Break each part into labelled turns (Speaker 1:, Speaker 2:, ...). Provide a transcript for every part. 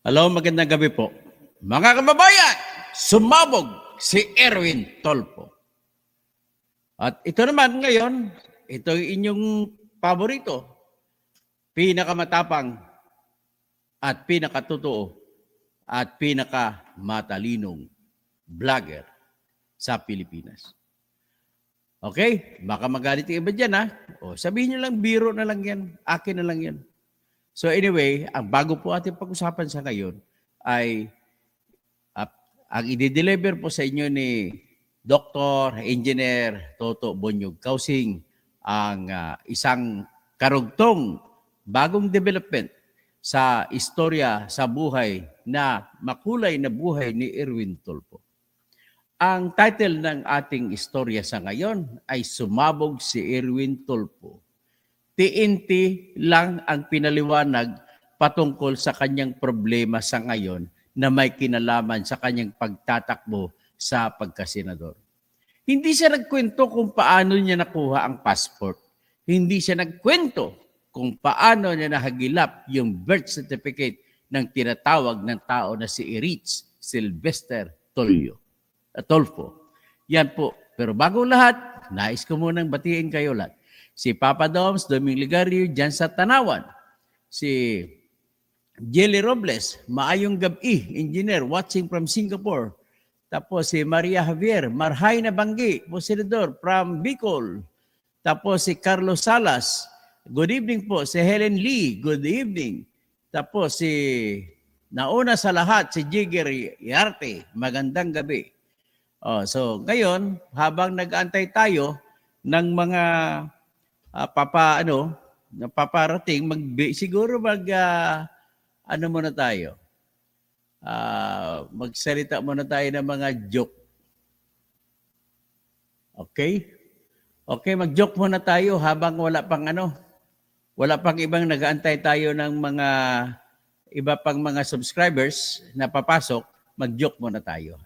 Speaker 1: Hello, magandang gabi po. Mga kababayan, sumabog si Erwin Tolpo. At ito naman ngayon, ito yung inyong paborito, pinakamatapang at pinakatotoo at pinakamatalinong vlogger sa Pilipinas. Okay? Baka magalit yung iba dyan, ha? O, sabihin nyo lang, biro na lang yan. Akin na lang yan. So anyway, ang bago po ating pag-usapan sa ngayon ay ang i-deliver po sa inyo ni Dr. Engineer Toto Bonyog Kausing ang isang karugtong bagong development sa istorya sa buhay na makulay na buhay ni Erwin Tolpo. Ang title ng ating istorya sa ngayon ay Sumabog si Erwin Tolpo. TNT lang ang pinaliwanag patungkol sa kanyang problema sa ngayon na may kinalaman sa kanyang pagtatakbo sa pagkasenador. Hindi siya nagkwento kung paano niya nakuha ang passport. Hindi siya nagkwento kung paano niya nahagilap yung birth certificate ng tinatawag ng tao na si Erich Sylvester Tolpo. Yan po. Pero bago lahat, nais ko munang batiin kayo lahat. Si Papa Doms, Doming Ligario, dyan sa Tanawan. Si Jelly Robles, maayong gabi, engineer, watching from Singapore. Tapos si Maria Javier, Marhay na Banggi, po senador from Bicol. Tapos si Carlos Salas, good evening po. Si Helen Lee, good evening. Tapos si nauna sa lahat, si Jigger Yarte, magandang gabi. So ngayon, habang nag-aantay tayo ng mga paparating, siguro ano muna tayo. Magsalita muna tayo ng mga joke. Okay? Okay, mag-joke muna tayo habang wala pang ibang nag-aantay tayo ng mga iba pang mga subscribers na papasok, mag-joke muna tayo.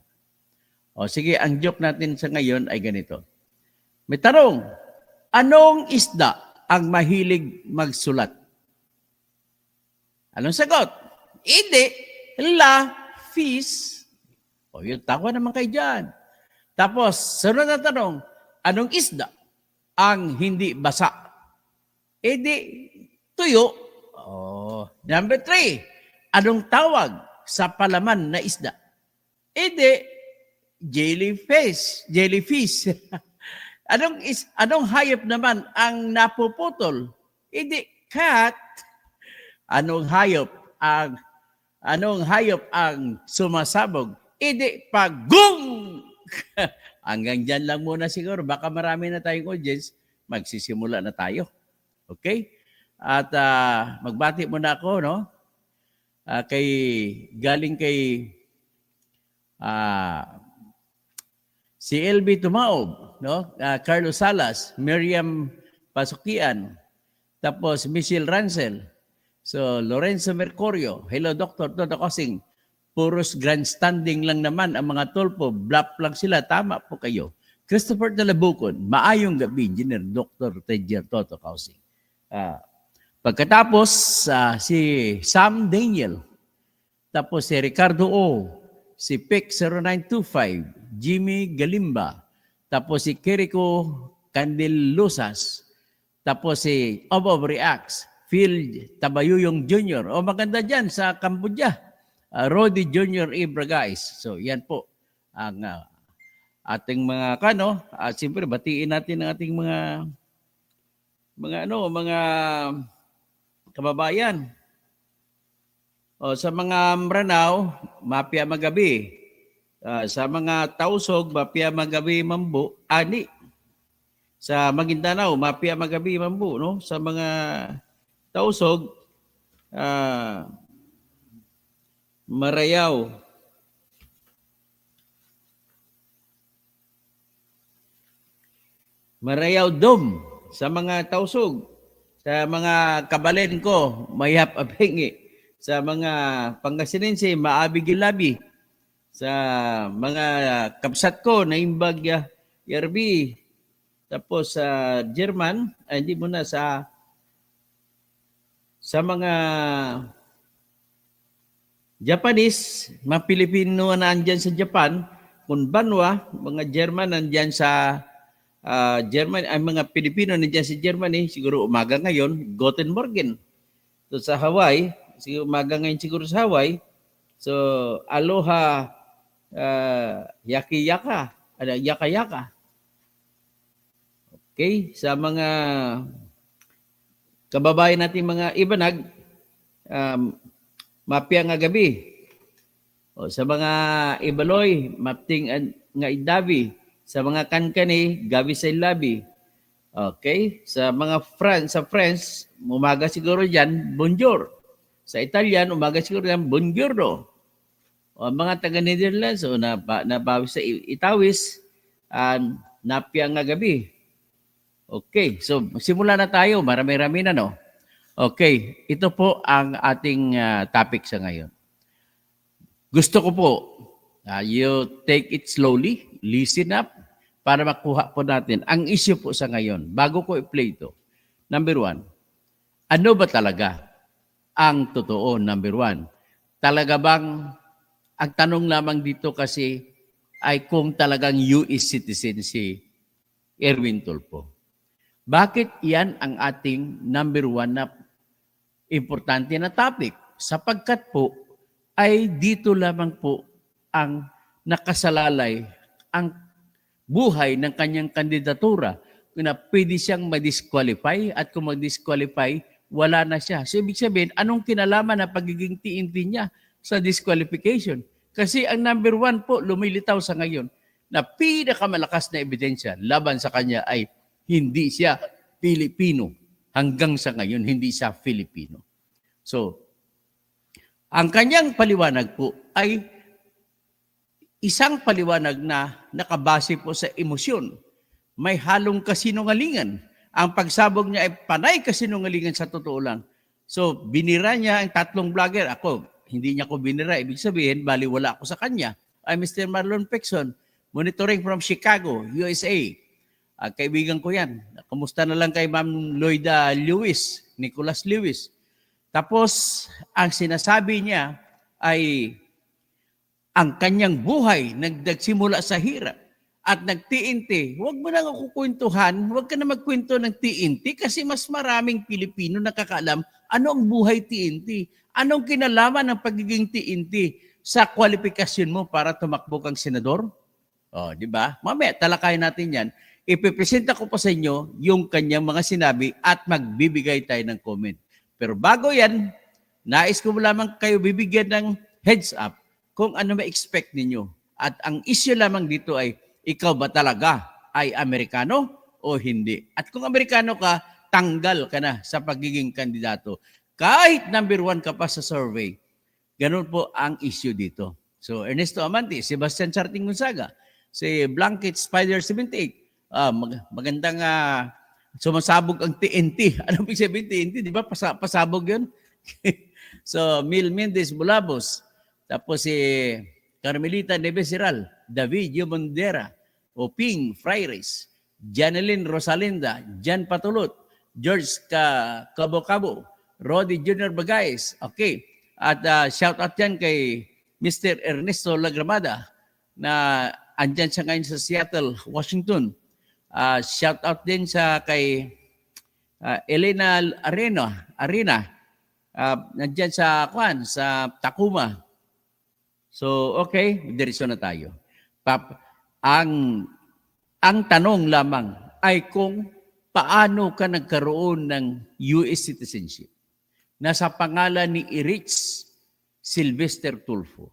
Speaker 1: Sige, ang joke natin sa ngayon ay ganito. May tanong, anong isda ang mahilig magsulat? Anong sagot? Hindi, fish. Yung tawa naman kayo dyan. Tapos, sunod na tanong, anong isda ang hindi basa? Tuyo. Number 3, anong tawag sa palaman na isda? Jellyfish. Anong hayop naman ang napuputol? Cat. Anong hayop ang sumasabog? Pagong. Hanggang dyan lang muna siguro. Baka marami na tayong audience. Magsisimula na tayo. Okay? At magbati muna ako, no? Galing kay si LB Tumaob, no? Carlos Salas, Miriam Pasukian, tapos Michelle Rancel, so Lorenzo Mercurio, hello Dr. Toto Kosing, puros grandstanding lang naman ang mga Tolpo, bluff lang sila, tama po kayo. Christopher Talabucon, maayong gabi, Engineer Dr. Tejer Toto Kosing. Pagkatapos, si Sam Daniel, tapos si Ricardo O, si PIC 0925, Jimmy Galimba, tapos si Kiriko Candelosas, tapos si Obob Reacts, Phil Tabayuyong Jr. Maganda dyan sa Cambodia. Rodi Jr. Ibra guys. So yan po ang ating mga at siyempre batiin natin ang ating mga kababayan. Sa mga Maranao, mapia magabi. Sa mga Tausog, mapia magabi mambu, ani. Sa Maguindanao, mapia magabi mambu, no? Sa mga Tausog, Marayaw. Marayaw Dom sa mga Tausog. Sa mga Kabalen ko, Mayap Apingi. Sa mga Pangasinense, Maabigilabi. Sa mga kapsat ko, Naimbag Yarbi. Tapos sa German, hindi mo na sa mga Japanese, mga Pilipino na andyan sa Japan, kung banwa, mga German nandyan sa German, ay mga Pilipino nandyan sa Germany, siguro umaga ngayon, Guten Morgen. So sa Hawaii, siguro umaga ngayon siguro sa Hawaii, so aloha yaki-yaka, yaka-yaka. Okay, sa mga kababayan natin mga Ibanag, mapya nga gabi. O, sa mga Ibaloy, mapting nga idabi. Sa mga Kankani, gabi sa ilabi. Okay? Sa mga sa French, umaga siguro dyan, bonjour. Sa Italian, umaga siguro dyan, buongiorno. O mga taga-Netherlands, o nabawi sa Itawis, napya nga gabi. Okay, so simula na tayo. Marami-rami na, no? Okay, ito po ang ating topic sa ngayon. Gusto ko po, you take it slowly, listen up, para makuha po natin ang issue po sa ngayon. Bago ko i-play ito. Number 1, ano ba talaga ang totoo? Number 1, talaga bang, ang tanong lamang dito kasi ay kung talagang US citizen si Erwin Tulfo. Bakit yan ang ating number 1 na importante na topic? Sapagkat po, ay dito lamang po ang nakasalalay ang buhay ng kanyang kandidatura na pwede siyang ma-disqualify at kung ma-disqualify, wala na siya. So ibig sabihin, anong kinalaman na pagiging TNT niya sa disqualification? Kasi ang number 1 po, lumilitaw sa ngayon na pinakamalakas na ebidensya laban sa kanya ay hindi siya Pilipino. Hanggang sa ngayon, hindi siya Filipino. So, ang kanyang paliwanag po ay isang paliwanag na nakabase po sa emosyon. May halong kasinungalingan. Ang pagsabog niya ay panay kasinungalingan sa totoo lang. So, binira niya ang 3 vlogger. Ako, hindi niya ko binira. Ibig sabihin, baliwala ako sa kanya. Ay Mr. Marlon Pecson, monitoring from Chicago, USA. Kaibigan ko yan. Kumusta na lang kay Ma'am Lloyda Lewis, Nicholas Lewis. Tapos, ang sinasabi niya ay ang kanyang buhay nagsimula sa hirap at nag-TNT. Huwag mo nang kukwentuhan, huwag ka na magkwento ng TNT kasi mas maraming Pilipino nakakaalam ano ang buhay TNT. Anong kinalaman ng pagiging TNT sa kwalifikasyon mo para tumakbo kang senador? Oh, di ba? Mamaya, talakayin natin yan. Ipipresenta ko pa sa inyo yung kanyang mga sinabi at magbibigay tayo ng comment. Pero bago yan, nais ko lamang kayo bibigyan ng heads up kung ano ma-expect ninyo. At ang issue lamang dito ay, ikaw ba talaga ay Amerikano o hindi? At kung Amerikano ka, tanggal ka na sa pagiging kandidato. Kahit number 1 ka pa sa survey. Ganun po ang issue dito. So, Ernesto Amante, Sebastian Charting Gonzaga, si Blanket Spider 78, magandang sumasabog ang TNT. Ano ibig sabihin TNT? Di ba? Pasabog yun? So, Mil Mendez Bulabos. Tapos si Carmelita Nebesiral, David Yomondera, Oping Fraires, Janeline Rosalinda, Jan Patulot, George Cabo-Cabo, Rodi Junior Bagayes. Okay. At shout out yan kay Mr. Ernesto Lagramada na andyan siya ngayon sa Seattle, Washington. Shout out din sa kay Elena Arena. Nandiyan sa Tacoma. So, okay, diretso na tayo. Ang tanong lamang ay kung paano ka nagkaroon ng US citizenship. Nasa pangalan ni Erich Sylvester Tulfo.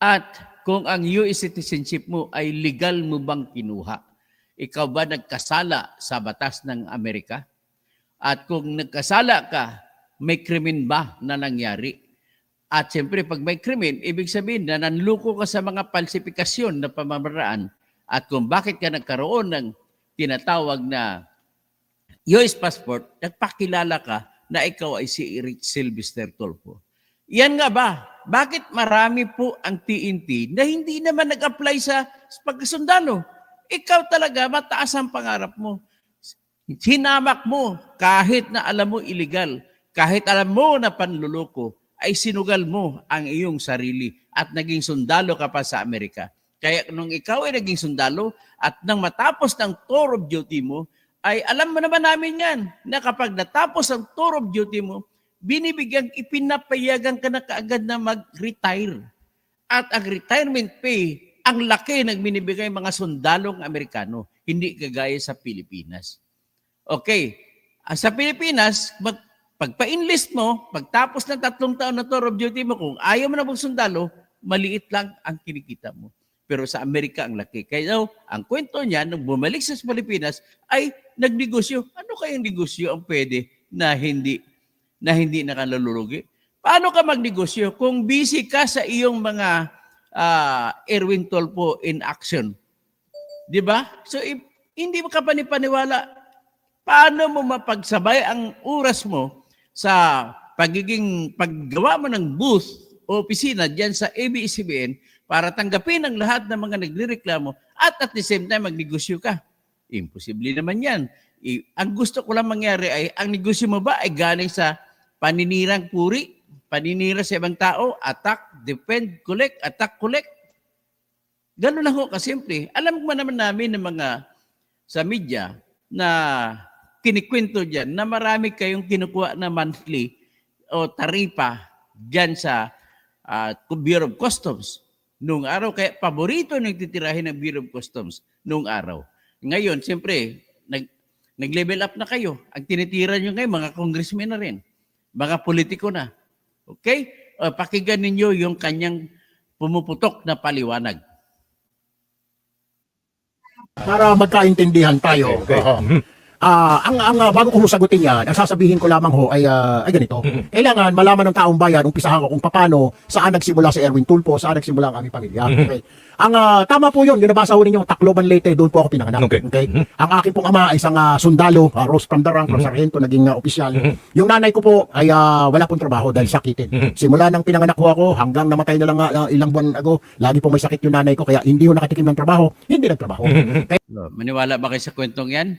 Speaker 1: At kung ang US citizenship mo ay legal mo bang kinuha? Ikaw ba nagkasala sa batas ng Amerika? At kung nagkasala ka, may krimen ba na nangyari? At siyempre, pag may krimen, ibig sabihin na nanluko ka sa mga falsifikasyon na pamamaraan. At kung bakit ka nagkaroon ng tinatawag na US passport, nagpakilala ka na ikaw ay si Erich Sylvester Tulfo. Yan nga ba? Bakit marami po ang TNT na hindi naman nag-apply sa pagkasundalo? Ikaw talaga, mataas ang pangarap mo. Hinamak mo kahit na alam mo illegal, kahit alam mo na panluloko, ay sinugal mo ang iyong sarili at naging sundalo ka pa sa Amerika. Kaya nung ikaw ay naging sundalo at nang matapos ng tour of duty mo, ay alam mo naman namin yan na kapag natapos ang tour of duty mo, ipinapayagan ka na kaagad na mag-retire. At ang retirement pay, ang laki ng binibigay mga sundalong Amerikano, hindi kagaya sa Pilipinas. Okay, sa Pilipinas, pagpa-enlist mo, pagtapos ng 3 taon na tour of duty mo, kung ayaw mo na magsundalo, maliit lang ang kinikita mo. Pero sa Amerika ang laki. Kaya ang kwento niya, nung bumalik sa Pilipinas, ay nagnegosyo. Ano kayang negosyo ang pwede na hindi nakalulugi? Paano ka magnegosyo kung busy ka sa iyong mga Erwin Tulfo in action? Di ba? So, hindi mo ka panipaniwala. Paano mo mapagsabay ang oras mo sa paggawa mo ng booth o opisina dyan sa ABS-CBN para tanggapin ang lahat ng mga nagrereklamo at the same time magnegosyo ka? Imposible naman yan. Ang gusto ko lang mangyari ay, ang negosyo mo ba ay galing sa paninirang puri, paninira sa ibang tao, attack, defend, collect, attack, collect? Ganun lang ho kasimple. Alam mo naman namin ng mga sa media na kinikwento dyan na marami kayong kinukuha na monthly o taripa dyan sa Bureau of Customs noong araw. Kaya paborito nagtitirahin ng Bureau of Customs noong araw. Ngayon, siyempre, nag-level up na kayo. Ang tinitira nyo ngayon, mga congressmen na rin. Mga politiko na. Okay? Pakinggan ninyo yung kanyang pumuputok na paliwanag.
Speaker 2: Para magkaintindihan tayo.
Speaker 3: Okay.
Speaker 2: Ang bago ko sagutin yan, ang sasabihin ko lamang ho ay ganito. Kailangan malaman ng taong bayan, umpisahan ko kung paano, saan nagsimula si Erwin Tulfo, saan nagsimula ang aming pamilya. Okay. Ang tama po yun, yung nabasa ho ninyo, Tacloban Leyte, doon po ako pinanganak. Okay. Ang aking pong ama ay isang sundalo, rose from the rank, from sargento, naging opisyal. Yung nanay ko po ay wala pong trabaho dahil sakitin. Simula nang pinanganak ko ako, hanggang namatay na lang ilang buwan ago, lagi po may sakit yung nanay ko, kaya hindi ho nakatikim ng trabaho, hindi nagtrabaho.
Speaker 1: Maniwala ba kayo sa kwentong yan?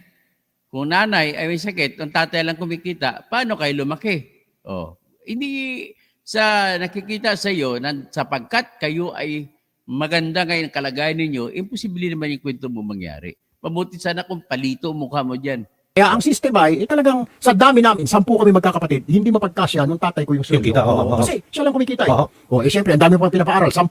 Speaker 1: Kung nanay ay may sakit, ang tatay lang kumikita, paano kayo lumaki? Hindi sa nakikita sa iyo na sapagkat kayo ay maganda ngayon kalagayan ninyo, imposible naman yung kwento mo mangyari. Mabuti sana kung palito mukha mo dyan.
Speaker 2: Kaya ang system ay talagang sa dami namin, 10 kami magkakapatid, hindi mapagkasya nung tatay ko yung sweldo.
Speaker 3: Yung kita,
Speaker 2: Kasi siya lang kumikita eh. Siyempre, ang dami pa pinapaaral, 10.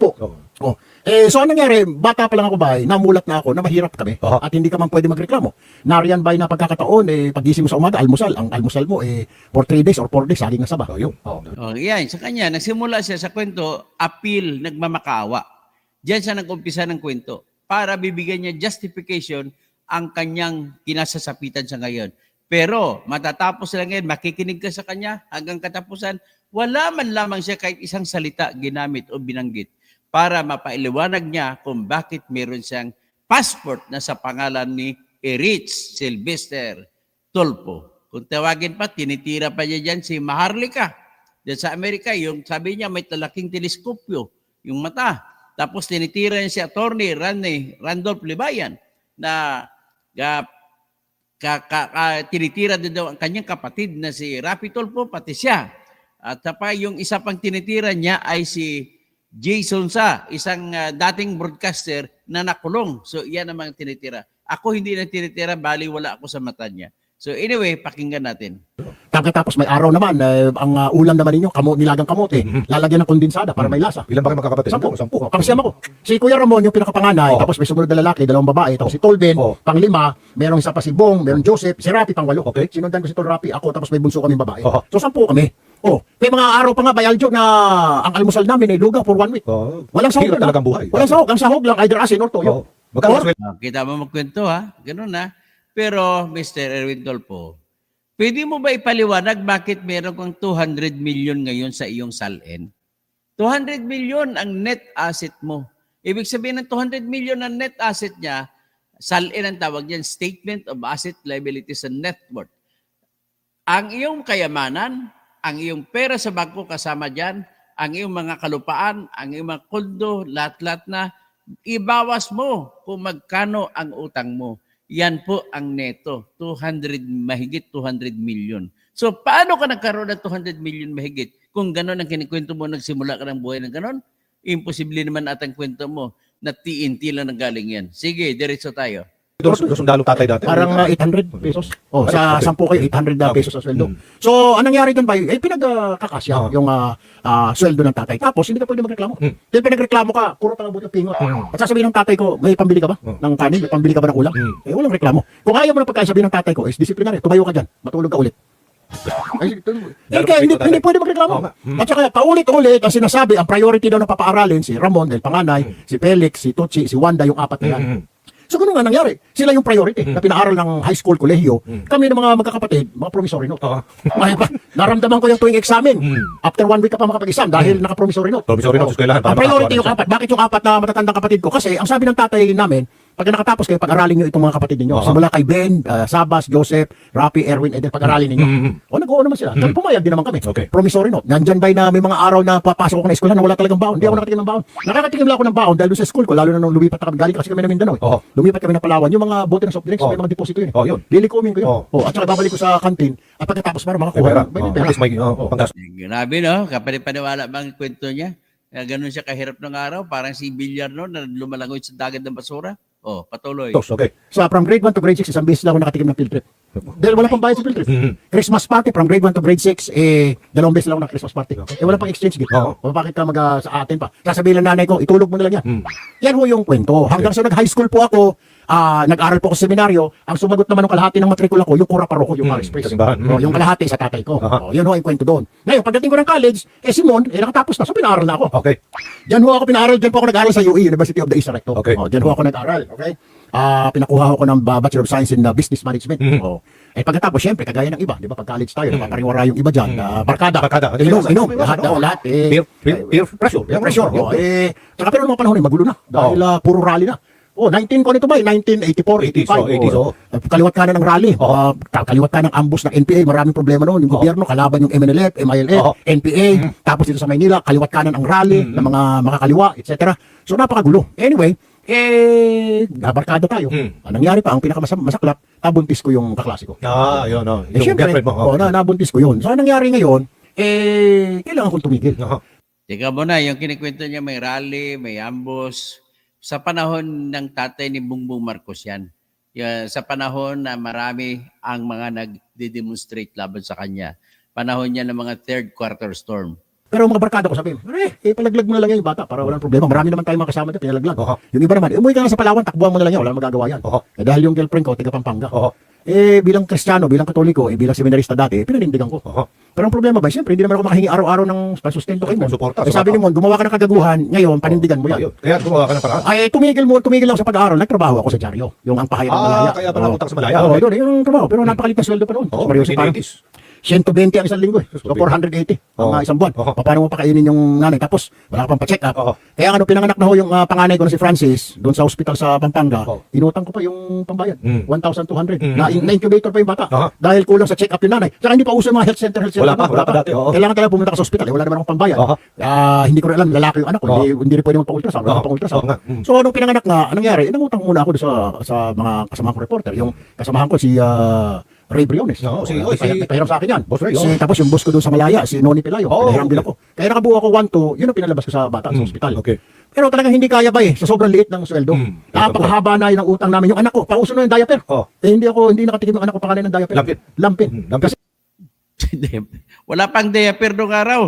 Speaker 2: So anong nangyari, bata pa lang ako ba, namulat na ako na mahirap kami at hindi ka man pwede magreklamo. Nariyan ba na pagkakataon, pagising mo sa umaga, almusal. Ang almusal mo, for 3 days or 4 days, saging na saba.
Speaker 1: Yan, sa kanya, nagsimula siya sa kwento, appeal, nagmamakaawa. Diyan siya nag-umpisa ng kwento para bibigyan niya justification ang kanyang kinasasapitan sa ngayon. Pero matatapos lang ngayon, makikinig ka sa kanya hanggang katapusan, wala man lamang siya kahit isang salita ginamit o binanggit para mapailiwanag niya kung bakit meron siyang passport na sa pangalan ni Erich Sylvester Tulfo. Kung tawagin pa, tinitira pa niya dyan si Maharlika. Diyan sa Amerika, yung sabi niya may talaking teleskopyo, yung mata. Tapos tinitira niya si Attorney Randolph Libayan na tinitira din daw ang kanyang kapatid na si Rapi Tulfo, pati siya. At pa yung isa pang tinitira niya ay si Jason Sa, isang dating broadcaster na nakulong. So iyan ang mga tinitira. Ako hindi na tinitira, bali wala ako sa mata niya. So anyway, pakinggan natin.
Speaker 2: Tapos may araw naman, ang ulam naman ninyo, nilagang kamote, lalagyan ng kondensada para may lasa.
Speaker 3: Ilan ba kayo magkakapatid?
Speaker 2: 10. Kapsiyam ako. Si Kuya Ramon, yung pinakapanganay, tapos may sumunod na lalaki, 2 babae, tapos si Tolben, pang-5, merong isa pa si Bong, merong Joseph, si Rapi, pang-8. Okay. Sinundan ko si Tol Rapi, ako, tapos may bunso kaming babae. So 10 kami. May mga araw pa nga, Bayaljo, na ang almusal namin ay lugaw for 1 week. Walang sahog
Speaker 3: Hirap
Speaker 2: na.
Speaker 3: talagang buhay.
Speaker 2: Walang sahog. Ang sahog lang, either asin or toyo.
Speaker 1: Kita mo magkwento ha? Ganun na. Pero Mr. Erwin Tulfo, pwede mo ba ipaliwanag bakit meron kang 200 million ngayon sa iyong SALN? 200 million ang net asset mo. Ibig sabihin ng 200 million ang net asset niya, SALN ang tawag niyan, Statement of Asset, Liabilities and Net Worth. Ang iyong kayamanan, ang iyong pera sa bangko kasama dyan, ang iyong mga kalupaan, ang iyong mga kondo, lahat-lahat na, ibawas mo kung magkano ang utang mo. Yan po ang neto, mahigit 200 million. So, paano ka nagkaroon ng 200 million mahigit? Kung gano'n ang kinikwento mo, nagsimula ka ng buhay ng gano'n, imposible naman atang kwento mo na TNT lang ang galing yan. Sige, diretso tayo.
Speaker 3: Doon sundalo tatay dati.
Speaker 2: Parang 800 pesos. Oh, sa 10 kayo 800 pesos sa sweldo. So, anong nangyari doon ba? Pinagkakasya yung sweldo ng tatay. Tapos hindi ka pwede magreklamo. Dahil pinagreklamo ka, puro talaga buti pingot. At sasabihin ng tatay ko, may pambili ka ba ng kanin? May pambili ka ba ng ulam? Eh, walang reklamo. Kung ayaw mo ng pagkain, sabihin ng tatay ko, is disciplinary. Tumayo ka dyan. Matulog ka ulit. Kaya hindi pwede magreklamo. At saka paulit-ulit ang sinasabi, ang priority daw na papaaralin si Ramon, dahil panganay, si Felix, si Tucci, si Wanda, yung apat na yan. So, ganun nga nangyari. Sila yung priority na pinaaral ng high school, kolehiyo. Kami ng mga magkakapatid, mga promissory note. Naramdaman ko yung tuwing examen. After 1 week ka pa makapag-exam dahil naka-promissory note.
Speaker 3: Promissory note sa eskwelahan.
Speaker 2: Ang priority yung apat. Bakit yung apat na matatandang kapatid ko? Kasi ang sabi ng tatay namin, pag nakatapos kayo, pag-aralin nyo itong mga kapatid ninyo. Simula kay Ben, Sabas, Joseph, Rapi, Erwin, and then pag-aralin ninyo. O, nag-oo naman sila. Then pumayag din naman kami.
Speaker 3: Okay.
Speaker 2: Promissory note. Nandyan ba'y na may mga araw na papasok ako na eskwela na wala talagang baon? Hindi ako nakatikim ng baon. Nakakatikim lang ako ng baon dahil doon sa school ko, lalo na nung lumipat na kami. Galing kasi kami ng Mindanao. Lumipat kami ng Palawan. Yung mga bote ng soft drinks, may mga deposito yun.
Speaker 3: Yun.
Speaker 2: Lilikumin ko yun. At saka babalik ko sa kantin. At pagkatapos para makakuha.
Speaker 3: Panggas.
Speaker 1: Grabe, no? Kapaniwala bang kwento niya? Ganun siya kahirap ng araw, parang si Villar, no? Na lumalangoy sa dagat ng basura. Patuloy.
Speaker 3: Okay.
Speaker 2: So, from grade 1 to grade 6, isang beses lang ako nakatikim ng field trip. Dahil wala pang bayad sa field trip. Christmas party from grade 1 to grade 6, dalawang beses lang ako na Christmas party. Wala pang exchange gift. O bakit ka sa atin pa? Sasabihin ng nanay ko, itulog mo na lang yan. Yan ho yung kwento. Hanggang sa nag-high school po ako, nag-aral po ako sa seminaryo, ang sumagot naman ng kalahati ng matrikula ko, yung Kura-Paro ko, yung Paris Priest. Yung kalahati sa tatay ko. Yun ho yung kwento doon. Ngayon, pagdating ko ng college, Simon, nakatapos na. So, pinaaral na ako.
Speaker 3: Okay.
Speaker 2: Diyan ho ako pinaaral, diyan po ako nag-aral sa UE, University of the East Recto.
Speaker 3: Okay.
Speaker 2: Diyan ho ako nag-aral. Okay. Pinakuha ko ng Bachelor of Science in Business Management. Pagkatapos, syempre, kagaya ng iba, di ba, pag college tayo, napapariwara yung iba dyan, barkada. Inom, lahat.
Speaker 3: Peer pressure.
Speaker 2: Peer pressure. Saka pero mga panahon, magulo na. Dahil puro rally na. 19 ko nito ba? 1984, 85. Kaliwat ka na ng rally. Kaliwat ka ng ambush ng NPA. Maraming problema noon. Yung gobyerno, kalaban yung MNLF, MILF, NPA. Tapos dito sa Maynila, kaliwat ka na ng rally ng mga makakaliwa, etc. So, napakagulo. Anyway, nabarkada tayo. Ang nangyari pa, ang pinakamasaklap, nabuntis ko yung kaklase ko.
Speaker 3: Yun. Yung
Speaker 2: Siyempre,
Speaker 3: girlfriend mo.
Speaker 2: nabuntis ko yun. So, ang nangyari ngayon, kailangan kong tumigil.
Speaker 1: Teka muna, yung kinikwento niya may rally, may ambush. Sa panahon ng tatay ni Bongbong Marcos yan. Sa panahon na marami ang mga nagde-demonstrate laban sa kanya. Panahon niya ng mga third quarter storm.
Speaker 2: Pero mga barkada ko sabihin, palaglag mo na lang yan yung bata para walang problema. Marami naman tayong mga kasama dyan, pinalaglag. Yung iba naman, umuwi ka nga sa Palawan, takbuhan mo na lang yan, wala nang magagawa yan. Dahil yung girlfriend ko, taga Pampanga. Bilang Kristiyano, bilang Katoliko, bilang seminarista dati, pinanindigan ko. Pero ang problema ba, siyempre, hindi naman ako makahingi araw-araw ng sustento kay Mon. Sabi ni Mon, gumawa ka ng kagaguhan, ngayon, panindigan mo yan.
Speaker 3: Kaya gumawa ka ng paraan.
Speaker 2: Tumigil ako sa pag-aaral, nagtrabaho ako sa dyaryo. Yung ang pahayag ng Malaya.
Speaker 3: Kaya pala utak sa Malaya.
Speaker 2: Doon, yung trabaho. Pero napakalit na sweldo pa noon. Seryoso parang 120 ang isang linggo. So 480 ang isang buwan. Paano mo pakainin yung nanay? Tapos wala ka pang pa-check up. Kaya pinanganak na ho yung panganay ko na si Francis doon sa hospital sa Pampanga. Inutang ko pa yung pambayad. 1,200. Na-incubator pa yung bata. Dahil kulang sa check up yung nanay. Saka hindi pa uso yung mga health center.
Speaker 3: Wala pa dati.
Speaker 2: Kailangan talaga pumunta ka sa hospital. Wala naman akong pambayad. Hindi ko rin alam, lalaki yung anak ko. Hindi rin pwede magpa-ultrasound. Wala pang-ultrasound. So nung pinanganak na, anong nangyari? Nangutang muna ako sa mga kasamahan ko reporter. Yung kasamahan ko si Ray Briones. Pahiram sa akin yan. Tapos yung boss ko doon sa Malaya, si Noni Pelayo. Pahiram din ako. Kaya nakabuo ako 1-2, yun ang pinalabas ko sa bata sa ospital. Pero talagang hindi kaya ba sa sobrang liit ng sweldo. Napakahaba na yun ang utang namin. Yung anak ko, pauso na yung diaper. Hindi nakatikim yung anak ko pakanin ng diaper. Lampin. Kasi
Speaker 1: wala pang diaper noong araw.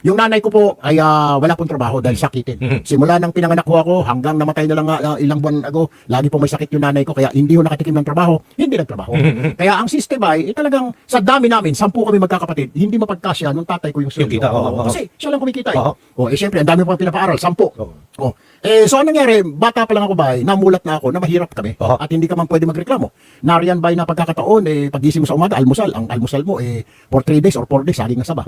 Speaker 2: yung nanay ko po ay wala pong trabaho dahil sakitin. Simula nang pinanganak ko ako hanggang namatay na lang ilang buwan ago, lagi po may sakit yung nanay ko kaya hindi ho nakatikim ng trabaho, hindi nagtrabaho. Kaya ang system ay talagang sa dami namin, 10 kami magkakapatid, hindi mapagkasya nung tatay ko yung sweldo. Kasi siya lang kumikita eh. Siyempre, ang dami pa pinapaaral, 10. So anong nangyari, bata pa lang ako ba, namulat na ako na mahirap kami at hindi ka man pwede magreklamo. Nariyan ba na pagkakataon, pagising mo sa umaga, almusal, ang almusal mo for 3 days or 4 days, saging na saba.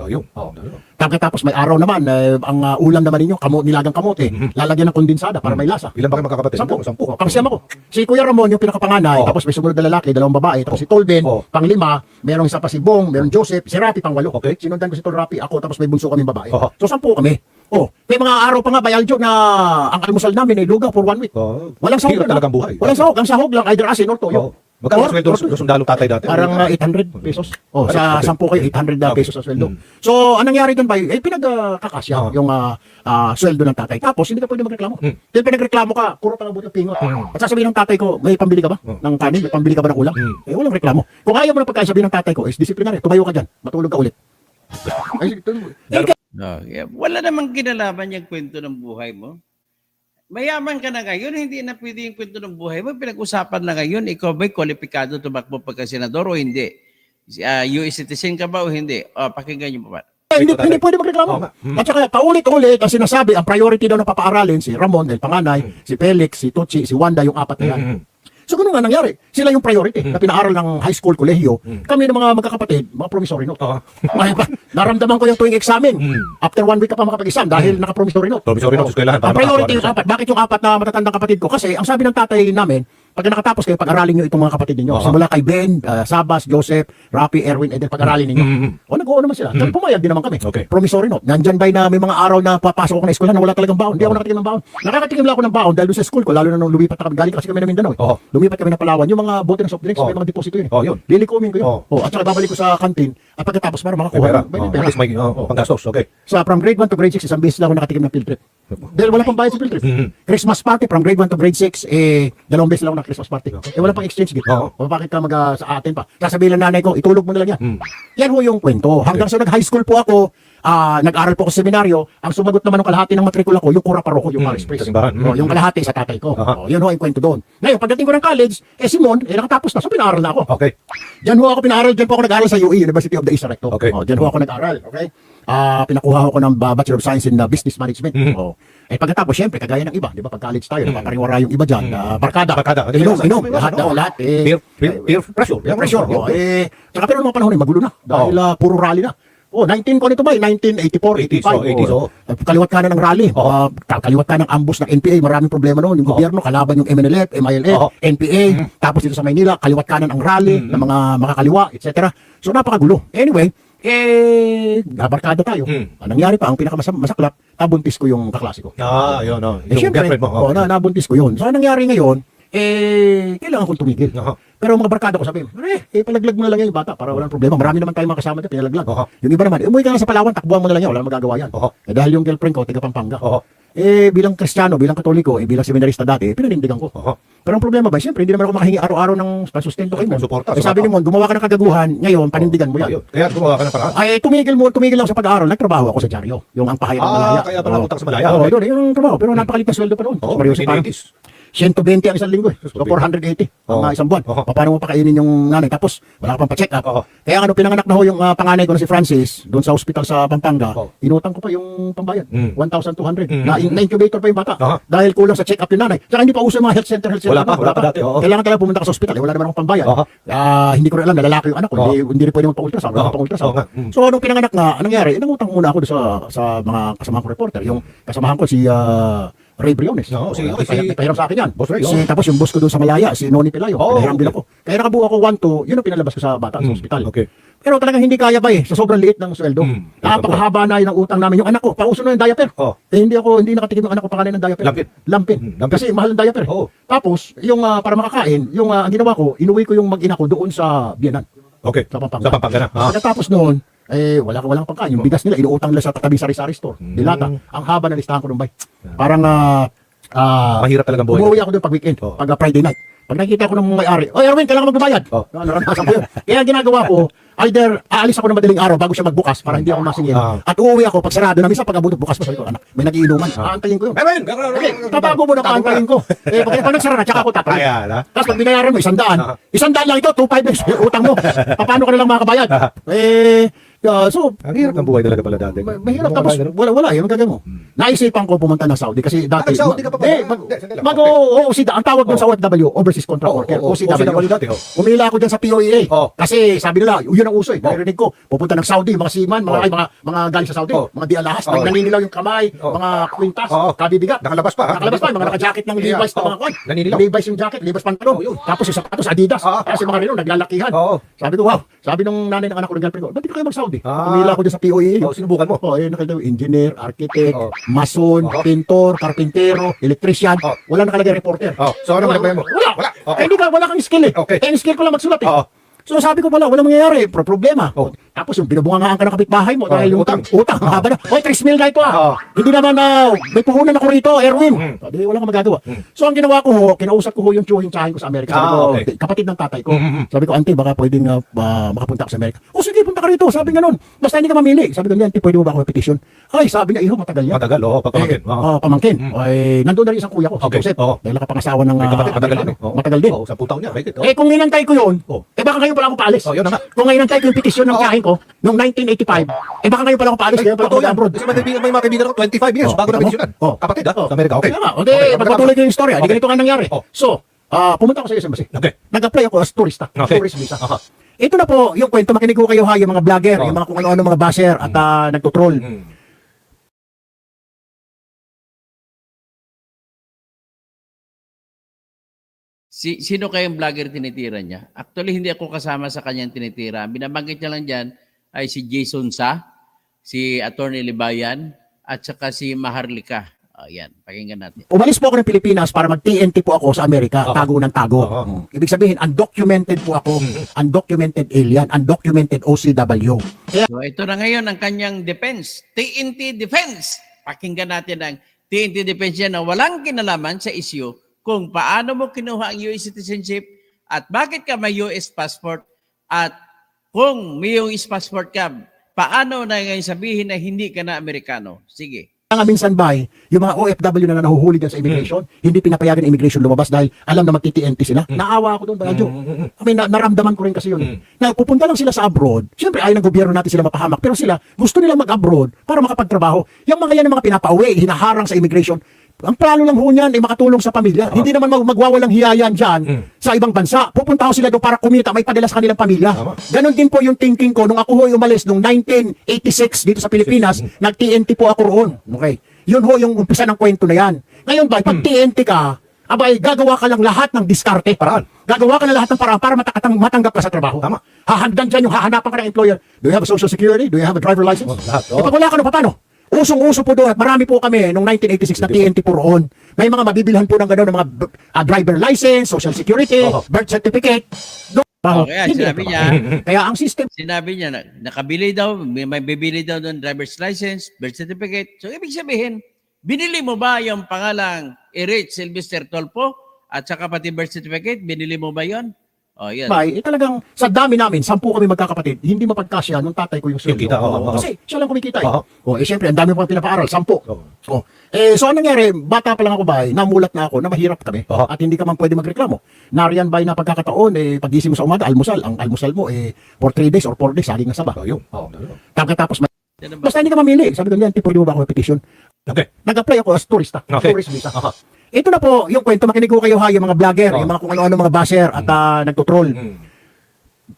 Speaker 2: Tapos may araw naman, ang ulam naman ninyo, nilagang kamote, lalagyan ng kondensada para may lasa.
Speaker 3: Ilan ba kayo magkakapatid?
Speaker 2: 10. Pangsiyam ako. Si Kuya Ramon, yung pinakapanganay, tapos may sumunod na lalaki, 2 babae, tapos si Tolben, pang-5, merong isa pa si Bong, merong Joseph, si Rapi, pang-8. Sinundan ko si Tol Rapi, ako, tapos may bunso kaming babae. So 10 kami. May mga araw pa nga, Bayaljo, na ang almusal namin ay lugaw for 1 week. Walang sahog
Speaker 3: Hirap talagang buhay.
Speaker 2: Walang sahog. Ang sahog lang, either asin or toyo.
Speaker 3: Magkano
Speaker 2: Or-
Speaker 3: ang sweldo ng sundalo tatay dati?
Speaker 2: Parang 800 pesos. Oh,
Speaker 3: Ay,
Speaker 2: sa
Speaker 3: okay.
Speaker 2: 10 kayo 800 na
Speaker 3: Okay.
Speaker 2: pesos ang sweldo.
Speaker 3: Mm.
Speaker 2: So, anong nangyari doon ba? Pinagkakasya
Speaker 3: Ah.
Speaker 2: yung sweldo ng tatay. Tapos hindi ka pwede magreklamo.
Speaker 3: Mm.
Speaker 2: Dahil pinagreklamo ka, puro pang buti pingot.
Speaker 3: Mm.
Speaker 2: At sasabihin ng tatay ko, may pambili ka ba
Speaker 3: Mm.
Speaker 2: ng kanin? May pambili ka ba ng ulam?
Speaker 3: Mm.
Speaker 2: Walang reklamo. Kung ayaw mo ng pagkain, sabihin ng tatay ko, is disciplinary, tumayo ka dyan, matulog ka ulit. Ay,
Speaker 1: Wala namang kinalaman yung kwento ng buhay mo. Mayaman ka na ngayon, hindi na pwede yung kwento ng buhay mo. Pinag-usapan na ngayon, ikaw ba'y kwalipikado tumakbo pagka-senador o hindi? US citizen ka ba o hindi? Pakinggan niyo pa.
Speaker 2: hindi pwede magreklamo.
Speaker 3: Oo nga. Mm.
Speaker 2: At saka paulit-ulit ang sinasabi, ang priority daw na papaaralin si Ramon, dahil panganay, si Felix, si Tucci, si Wanda, yung apat na yan.
Speaker 3: Mm.
Speaker 2: So ganun nga nangyari. Sila yung priority na pinaaral ng high school, kolehiyo. Kami ng mga magkakapatid, mga promissory note.
Speaker 3: Oo.
Speaker 2: Naramdaman ko yung tuwing examen.
Speaker 3: Mm.
Speaker 2: After 1 week ka pa makapag-exam dahil naka-promissory note.
Speaker 3: Promissory note sa eskwelahan.
Speaker 2: Ang priority yung apat. Bakit yung apat na matatandang kapatid ko? Kasi ang sabi ng tatay namin, pag nakatapos kayo, pag-aralin nyo itong mga kapatid ninyo.
Speaker 3: Oo.
Speaker 2: Simula kay Ben, Sabas, Joseph, Rapi, Erwin, Edel, pag-aralin ninyo. O nag-oo naman sila. Then pumayag din naman kami.
Speaker 3: Okay.
Speaker 2: Promissory note. Nandyan ba'y na may mga araw na papasok ako na eskwela na wala talagang baon? Hindi ako nakatikim ng baon. Nakakatikim lang ako ng baon dahil doon sa school ko, lalo na nung lumipat na kami. Galing kasi kami na Mindanao.
Speaker 3: Oo.
Speaker 2: Lumipat kami na Palawan. Yung mga bote ng soft drinks,
Speaker 3: Oo.
Speaker 2: may mga deposito yun.
Speaker 3: Oo, yun.
Speaker 2: Lilikumin ko yun.
Speaker 3: Oo.
Speaker 2: At saka babalik ko sa kantin. At pagkatapos para
Speaker 3: May
Speaker 2: makakuha.
Speaker 3: pera.
Speaker 2: May
Speaker 3: Oo,
Speaker 2: pera.
Speaker 3: at least may panggastos. Okay.
Speaker 2: So from grade 1 to grade 6, isang beses lang ako nakatikim ng field trip. Dahil wala pang bayad sa field trip. Christmas party from grade 1 to grade 6, dalawang beses lang ako na Christmas party. Wala pang exchange gift.
Speaker 3: Oo.
Speaker 2: O bakit ka sa atin pa? Sasabihin ng nanay ko, itulog mo na lang yan.
Speaker 3: Mm.
Speaker 2: Yan ho yung kwento. Hanggang sa nag-high school po ako, nag-aral po ako sa seminaryo, ang sumagot naman ng kalahati ng matrikula ko, yung Cura Parroco, yung Paris Priest.
Speaker 3: Kasimbahan.
Speaker 2: O, yung kalahati sa tatay ko.
Speaker 3: Aha.
Speaker 2: O, yun ho yung kwento doon. Ngayon, pagdating ko ng college, si Mon, nakatapos na. So, pinaaral na ako.
Speaker 3: Okay.
Speaker 2: Diyan ho ako pinaaral, diyan po ako nag-aral sa UE, University of the East Recto.
Speaker 3: Okay.
Speaker 2: Diyan ho ako nag-aral, okay? Pinakuha ko ng Bachelor of Science in Business Management. Pagkatapos, syempre, kagaya ng iba, di ba, pag college tayo, napapariwara yung iba dyan, barkada.
Speaker 3: Barkada.
Speaker 2: Inom,
Speaker 3: May
Speaker 2: lahat,
Speaker 3: iwasan.
Speaker 2: lahat.
Speaker 3: Peer pressure.
Speaker 2: Peer pressure. Tsaka pero nung mga panahon, magulo na. Dahil puro rally na. 19 ko nito ba? 1984,
Speaker 3: 80s,
Speaker 2: 85.
Speaker 3: oo.
Speaker 2: Kaliwat ka na ng rally. Kaliwat ka ng ambush ng NPA. Maraming problema noon. Yung gobyerno, kalaban yung MNLF, MILF,
Speaker 3: Oo.
Speaker 2: NPA. Tapos dito sa Maynila, kaliwat ka na ng rally ng mga makakaliwa, etc. So napakagulo. Anyway, nabarkada tayo. Ang nangyari pa, ang pinakamasaklap, nabuntis ko yung kaklase ko.
Speaker 3: Yun. Yung
Speaker 2: Siyempre,
Speaker 3: girlfriend mo.
Speaker 2: nabuntis ko yun. So, ang nangyari ngayon, kailangan kong tumigil.
Speaker 3: Oo.
Speaker 2: Pero mga barkada ko sabi, palaglag mo na lang yan yung bata para walang problema. Marami naman tayong mga kasama dyan, pinalaglag.
Speaker 3: Oo.
Speaker 2: Yung iba naman, umuwi ka lang sa Palawan, takbuhan mo na lang yan, wala nang magagawa yan.
Speaker 3: Oo.
Speaker 2: Dahil yung girlfriend ko, taga Pampanga.
Speaker 3: Oo.
Speaker 2: Bilang Kristiyano, bilang Katoliko, bilang seminarista dati, pinanindigan ko.
Speaker 3: Oo.
Speaker 2: Pero ang problema ba, siyempre, hindi naman ako makahingi araw-araw ng pansustento kay mo.
Speaker 3: Suporta,
Speaker 2: Sabi ni Mon, gumawa ka ng kagaguhan, ngayon, panindigan mo yan.
Speaker 3: Ayun. Kaya gumawa ka ng paraan.
Speaker 2: Tumigil ako sa pag-aaral, nagtrabaho ako sa dyaryo. Yung ang pahayag ng Malaya.
Speaker 3: Kaya pala punta ka sa Malaya.
Speaker 2: Oo,
Speaker 3: Okay.
Speaker 2: doon, yun ang trabaho. Pero napakalit na sweldo pa noon.
Speaker 3: Oo,
Speaker 2: Seryoso, parang
Speaker 3: 1980s.
Speaker 2: 120 ang isang linggo eh. So 480 ang isang buwan. Paano mo pakainin yung nanay? Tapos wala ka pang pa-check up. Kaya pinanganak na ho yung panganay ko na si Francis doon sa ospital sa Pampanga. Inutang ko pa yung pambayad. 1,200. Na-incubator pa yung bata. Dahil kulang sa check up yung nanay. Tsaka hindi pa uso yung mga health center.
Speaker 3: Wala pa dati.
Speaker 2: Kailangan talaga pumunta ka sa ospital. Wala naman akong pambayad. Hindi ko rin alam, nalalaki yung anak ko. Hindi rin pwede magpa-ultrasound. Wala pang ultrasound. So nung pinanganak na, anong nangyari? Nangutang muna ako doon sa mga kasamahan ko reporter. Yung kasamahan ko si Ray Briones. Pahiram sa akin yan.
Speaker 3: Boss Ray,
Speaker 2: Tapos yung boss ko doon sa Malaya, si Noni Pelayo. Pahiram din ako. Kaya nakabuo ako 1-2, yun ang pinalabas ko sa bata sa ospital.
Speaker 3: Okay.
Speaker 2: Pero talagang hindi kaya ba sa sobrang liit ng sweldo. Napakahaba na yun ang utang namin. Yung anak ko, pauso na yung diaper. Hindi nakatikim yung anak ko pangalan ng diaper. Lampin. Kasi mahal ng diaper. Tapos, yung para makakain, yung ang ginawa ko, inuwi ko yung mag-ina ko doon sa Bianan.
Speaker 3: Okay.
Speaker 2: Sa Pampanga.
Speaker 3: Sa Pampanga na.
Speaker 2: Pagkatapos noon, walang pagkain. Yung bigas nila, inuutang nila sa tatabing sari-sari store. Dilata. Ang haba na listahan ko nung bay. Parang,
Speaker 3: mahirap talagang buhay.
Speaker 2: umuwi ako doon pag weekend, pag Friday night. Pag nakikita ko ng may-ari, Erwin, kailangan magbabayad. Naranasan ko yun. Kaya ang ginagawa ko, either aalis ako ng madaling araw bago siya magbukas para hindi ako masingil. At uuwi ako pag sarado na. Minsan pag abutot bukas pa, sabi ko, anak, may nagiinuman. Aantayin ko yun.
Speaker 3: Erwin!
Speaker 2: Tatago mo na aantayin ko. Pag nagsara na, tsaka ako tatay. Tapos pag binayaran mo, 100. 100 lang ito, 2,500 yung utang mo. Paano ka nalang makakabayad? So,
Speaker 3: Ang hirap ng buhay talaga pala dati.
Speaker 2: mahirap tapos wala yung gagawin mo. Naisipan ko pumunta ng Saudi kasi dati
Speaker 3: Saudi ka pa ba?
Speaker 2: ang tawag doon sa OFW, Overseas Contract Worker,
Speaker 3: OCW dati.
Speaker 2: Umila ako diyan sa POEA kasi sabi nila yun ang uso eh. Narinig ko pupunta ng Saudi, mga seaman, mga galing sa Saudi, mga di alahas, naninilaw yung kamay, mga kwintas, kabibigat.
Speaker 3: Nakalabas pa.
Speaker 2: Mga naka-jacket ng Levi's na mga kwan.
Speaker 3: Naninilaw.
Speaker 2: Levi's yung jacket, Levi's pantalon. Tapos yung sapatos Adidas. Tapos yung mga relo naglalakihan. Sabi ko, wow. Sabi nung nanay ng anak ko ng girlfriend ko, ba't di kayo mag-Saudi? Umila ako dyan sa POEA.
Speaker 3: Sinubukan mo.
Speaker 2: Nakalagay engineer, architect, mason, pintor, karpintero, electrician. Wala nakalagay reporter.
Speaker 3: So ano naman ba yan mo?
Speaker 2: Wala.
Speaker 3: Wala. Okay.
Speaker 2: Eh, hindi ka, wala kang skill eh.
Speaker 3: Okay.
Speaker 2: Eh, yung skill ko lang magsulat eh.
Speaker 3: Oo.
Speaker 2: So sabi ko pala, walang mangyayari, problema.
Speaker 3: Oh.
Speaker 2: Tapos yung binubungangaan ka ng kapitbahay mo dahil yung
Speaker 3: utang.
Speaker 2: utang, haba na. Oy, 3 mil na ito
Speaker 3: Oo.
Speaker 2: Hindi naman may puhunan ako rito, Erwin. Sabi, wala kang magagawa. So ang ginawa ko ho, kinausap ko ho yung tiyuhin tsahin ko sa Amerika. Sabi ko,
Speaker 3: Okay.
Speaker 2: kapatid ng tatay ko. Sabi ko, auntie, baka pwedeng makapunta ako sa Amerika. O sige, punta ka rito. Sabi nga nun, basta hindi ka mamili. Sabi ko, auntie, pwede mo ba ako petition? Ay, sabi niya, iho, matagal yan.
Speaker 3: Matagal, oo, pagpamangkin. Oo.
Speaker 2: Pamangkin. Ay, nandun na rin isang kuya ko, si
Speaker 3: Okay.
Speaker 2: Joseph.
Speaker 3: Oo.
Speaker 2: Dahil nakapangasawa ng
Speaker 3: May kapatid, matagal din.
Speaker 2: Amerikano. Matagal din.
Speaker 3: Oo, 10 taon niya. Mahigit.
Speaker 2: Eh kung inantay ko yun,
Speaker 3: Oh.
Speaker 2: baka ngayon pala ako paalis.
Speaker 3: Oh, yun na nga.
Speaker 2: Kung ngayon inantay ko yung petisyon ng tiyahin ko, noong 1985, baka ngayon pala ako paalis, kaya pala ako
Speaker 3: Totoo yan.
Speaker 2: abroad.
Speaker 3: Kasi may mga kaibigan ako, 25 years bago na petisyonan.
Speaker 2: Oh.
Speaker 3: Kapatid, ha?
Speaker 2: Oh.
Speaker 3: Sa Amerika. Okay.
Speaker 2: Kaya nga, okay, pagpatuloy ko yung istorya, di
Speaker 3: Okay.
Speaker 2: ganito nga nangyari.
Speaker 3: Oh.
Speaker 2: So, pumunta ako sa US Embassy.
Speaker 3: Okay.
Speaker 2: Nag-apply ako as turista,
Speaker 3: Okay.
Speaker 2: tourist visa.
Speaker 3: Aha.
Speaker 2: Ito na po yung kwento, makinig ko kayo ha, yung mga vlogger,
Speaker 3: Oh.
Speaker 2: yung mga kung ano-ano mga basher at nagtutroll.
Speaker 1: Sino kayang vlogger tinitira niya? Actually, hindi ako kasama sa kanyang tinitira. Binabanggit niya lang dyan ay si Jason Sa, si Attorney Libayan, at saka si Maharlika. Yan, pakinggan natin.
Speaker 2: Umalis po ako ng Pilipinas para mag-TNT po ako sa Amerika, tago ng tago. Ibig sabihin, undocumented po ako, undocumented alien, undocumented OCW. Kaya
Speaker 1: So ito na ngayon ang kanyang defense, TNT Defense. Pakinggan natin ang TNT Defense yan na walang kinalaman sa issue kung paano mo kinuha ang US citizenship at bakit ka may US passport at kung may US passport ka, paano na ngayon sabihin na hindi ka na Amerikano? Sige.
Speaker 2: nga minsan ba, yung mga OFW na nahuhuli dyan sa immigration, hindi pinapayagan ng immigration lumabas dahil alam na mag-TNT sila. Naawa ako doon, Baladyo. I mean, naramdaman ko rin kasi yun. Na pupunta lang sila sa abroad, siyempre ayaw ng gobyerno natin sila mapahamak, pero sila gusto nila mag-abroad para makapagtrabaho. Yung mga yan ang mga pinapauwi, hinaharang sa immigration. Ang plano lang ho niyan ay makatulong sa pamilya. Hindi naman magwawalang hiyayan dyan sa ibang bansa. Pupunta ho sila doon para kumita, may padala sa kanilang pamilya. Ganon din po yung thinking ko nung ako ho umalis noong 1986 dito sa Pilipinas, nag-TNT po ako roon. Okay. Yun ho yung umpisa ng kwento na yan. Ngayon ba, pag TNT ka, abay, gagawa ka lang lahat ng diskarte.
Speaker 3: Paraan.
Speaker 2: Gagawa ka lang lahat ng paraan para matanggap ka sa trabaho.
Speaker 3: Tama.
Speaker 2: Hahandan dyan yung hahanapan ka ng employer. Do you have a social security? Do you have a driver license?
Speaker 3: Lahat.
Speaker 2: Eh, pag wala ka, no, paano? Usong-uso po doon at marami po kami noong 1986 na TNT po roon. May mga mabibilhan po ng gano'n, ng mga driver license, social security, birth certificate.
Speaker 1: Kaya sinabi niya,
Speaker 2: Kaya ang system,
Speaker 1: sinabi niya, nakabili daw, may bibili daw ng driver's license, birth certificate. So, ibig sabihin, binili mo ba yung pangalang Erich Sylvester Tolpo at saka pati birth certificate? Binili mo ba yon? Oh, yan.
Speaker 2: talagang sa dami namin, 10 kami magkakapatid, hindi mapagkasya nung tatay ko yung sweldo.
Speaker 3: Yung kita, oo.
Speaker 2: Kasi siya lang kumikita eh.
Speaker 3: Oo.
Speaker 2: Siyempre, ang dami pang pinapaaral, 10.
Speaker 3: Oo.
Speaker 2: So anong nangyari, bata pa lang ako ba, namulat na ako na mahirap kami
Speaker 3: Oo.
Speaker 2: at hindi ka man pwede magreklamo. Nariyan ba na pagkakataon, pagising mo sa umaga, almusal. Ang almusal mo, for 3 days or 4 days, saging na saba.
Speaker 3: Yun.
Speaker 2: Pagkatapos,
Speaker 1: Yan ba?
Speaker 2: basta hindi ka mamili. Sabi ko, yan, pwede mo ba ako petition?
Speaker 3: Okay.
Speaker 2: Nag-apply ako as turista,
Speaker 3: Okay.
Speaker 2: tourist visa. Ito na po yung kwento, makinig ko kayo ha, yung mga vlogger, yung mga kung ano-ano mga basher at nagtutroll.